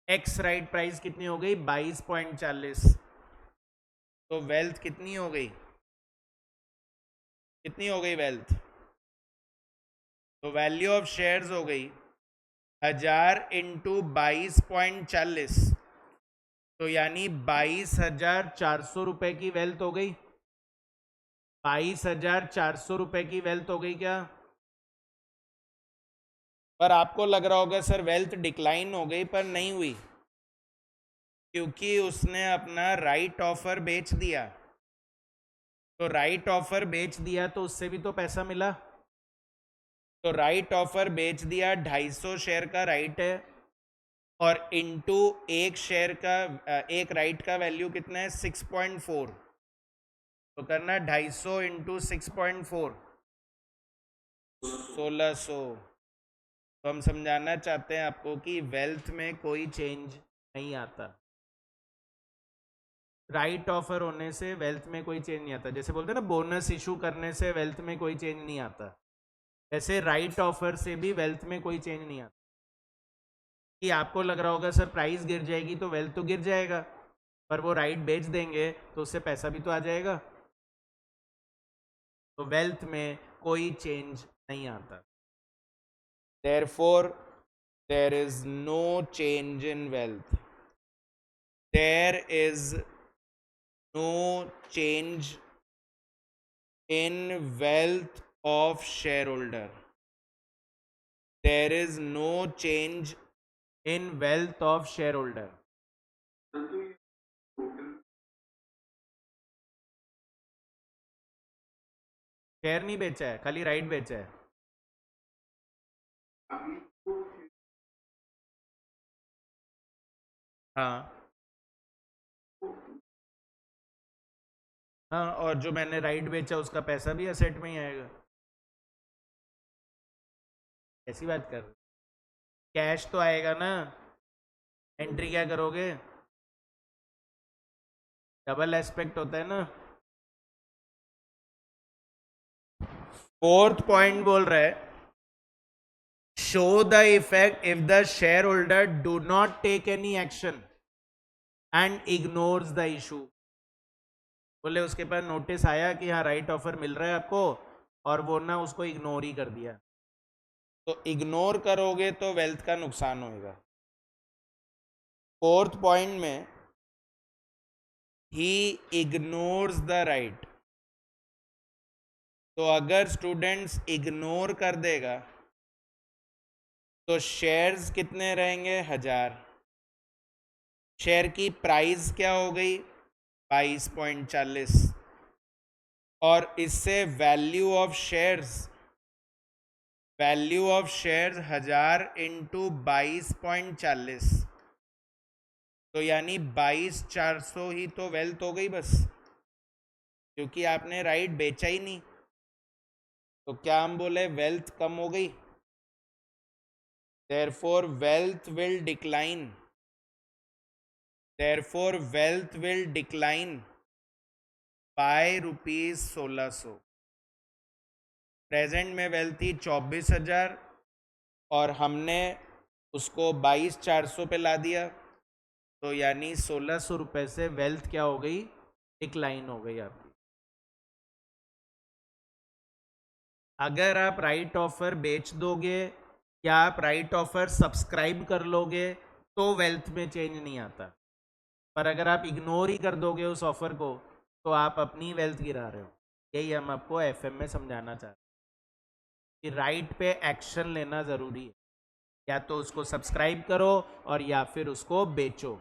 एक्स राइट प्राइस कितनी हो गई 22.40। तो वेल्थ कितनी हो गई वेल्थ। तो वैल्यू ऑफ शेयर्स हो गई 1000 इंटू 22.40, तो यानी 22,400 रुपए की वेल्थ हो गई। 22,400 रुपए की वेल्थ हो गई क्या। पर आपको लग रहा होगा सर वेल्थ डिक्लाइन हो गई, पर नहीं हुई, क्योंकि उसने अपना राइट ऑफर बेच दिया। तो राइट ऑफर बेच दिया तो उससे भी तो पैसा मिला। तो राइट ऑफर बेच दिया 250 शेयर का राइट है, और इनटू एक शेयर का एक राइट का वैल्यू कितना है 6.4। तो करना 250 इंटू 6.4 1600। तो हम समझाना चाहते हैं आपको कि वेल्थ में कोई चेंज नहीं आता। राइट ऑफर होने से वेल्थ में कोई चेंज नहीं आता। जैसे बोलते हैं ना बोनस इशू करने से वेल्थ में कोई चेंज नहीं आता, ऐसे राइट ऑफर से भी वेल्थ में कोई चेंज नहीं आता। कि आपको लग रहा होगा सर प्राइस गिर जाएगी तो वेल्थ तो गिर जाएगा, पर वो राइट बेच देंगे तो उससे पैसा भी तो आ जाएगा। तो वेल्थ में कोई चेंज नहीं आता। Therefore, there is no change in wealth. There is no change in wealth of shareholder. There is no change in wealth of shareholder. Share नहीं बेचा है, खाली राइट बेचा है. हाँ हाँ, और जो मैंने राइट बेचा उसका पैसा भी असेट में ही आएगा. ऐसी बात कर, कैश तो आएगा ना. एंट्री क्या करोगे, डबल एस्पेक्ट होता है ना. फोर्थ पॉइंट बोल रहा है, show the effect if the shareholder do not take any action and ignores the issue. बोले उसके पास नोटिस आया कि हाँ राइट ऑफर मिल रहा है आपको, और वो ना उसको इग्नोर ही कर दिया. तो इग्नोर करोगे तो वेल्थ का नुकसान होगा. फोर्थ पॉइंट में ही इग्नोर्स द राइट. तो अगर स्टूडेंट्स इग्नोर कर देगा तो शेयर्स कितने रहेंगे, 1000. शेयर की प्राइस क्या हो गई, 22.40. और इससे वैल्यू ऑफ शेयर्स 1000 इंटू 22.40, तो यानी 22,400 ही तो वेल्थ हो गई बस, क्योंकि आपने राइट बेचा ही नहीं. तो क्या हम बोले, वेल्थ कम हो गई. Therefore wealth will decline. Therefore wealth will decline by rupees 1600. Present में वेल्थ थी 24,000 और हमने उसको 22,400 पे ला दिया, तो यानी 1600 रुपये से वेल्थ क्या हो गई, डिक्लाइन हो गई आपकी. अगर आप राइट ऑफर बेच दोगे या आप राइट ऑफर सब्सक्राइब कर लोगे तो वेल्थ में चेंज नहीं आता. पर अगर आप इग्नोर ही कर दोगे उस ऑफर को तो आप अपनी वेल्थ गिरा रहे हो. यही हम आपको एफएम में समझाना चाहते हैं कि राइट पे एक्शन लेना ज़रूरी है. या तो उसको सब्सक्राइब करो और या फिर उसको बेचो.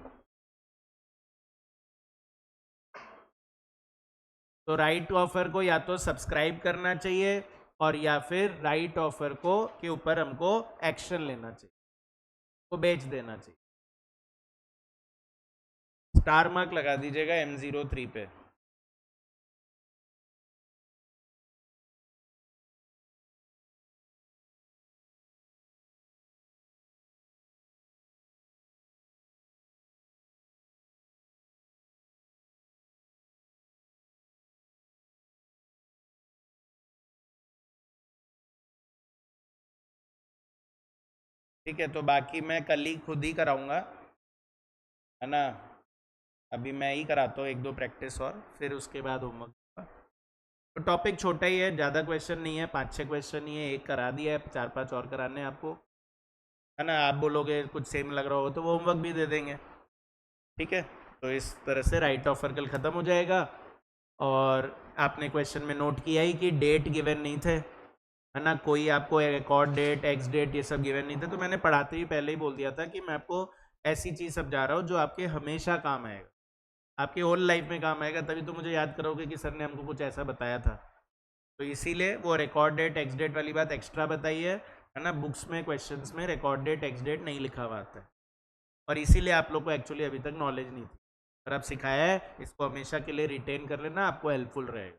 तो राइट ऑफर को या तो सब्सक्राइब करना चाहिए और या फिर राइट ऑफर को के ऊपर हमको एक्शन लेना चाहिए, को बेच देना चाहिए. स्टार मार्क लगा दीजिएगा M03 पे. ठीक है, तो बाकी मैं कल ही खुद ही कराऊंगा, है ना. अभी मैं ही कराता हूँ 1-2 प्रैक्टिस और फिर उसके बाद होमवर्क. तो टॉपिक छोटा ही है, ज़्यादा क्वेश्चन नहीं है, 5-6 क्वेश्चन ही है. एक करा दिया है, 4-5 और कराने हैं आपको, है ना. आप बोलोगे कुछ सेम लग रहा हो तो वो होमवर्क भी दे देंगे. ठीक है, तो इस तरह से राइट ऑफर कल ख़त्म हो जाएगा. और आपने क्वेश्चन में नोट किया ही कि डेट गिवन नहीं थे, है ना. कोई आपको रिकॉर्ड डेट, एक्स डेट, ये सब गिवन नहीं थे. तो मैंने पढ़ाते ही पहले ही बोल दिया था कि मैं आपको ऐसी चीज़ समझा रहा हूँ जो आपके हमेशा काम आएगा, आपकी होल लाइफ में काम आएगा. तभी तो मुझे याद करोगे कि सर ने हमको कुछ ऐसा बताया था. तो इसीलिए वो रिकॉर्ड डेट, एक्स डेट वाली बात एक्स्ट्रा बताई है ना. बुक्स में क्वेश्चंस में रिकॉर्ड डेट, एक्स डेट नहीं लिखा हुआ आता है, और इसीलिए आप लोग को एक्चुअली अभी तक नॉलेज नहीं थी. पर अब सिखाया है, इसको हमेशा के लिए रिटेन कर लेना, आपको हेल्पफुल रहेगा.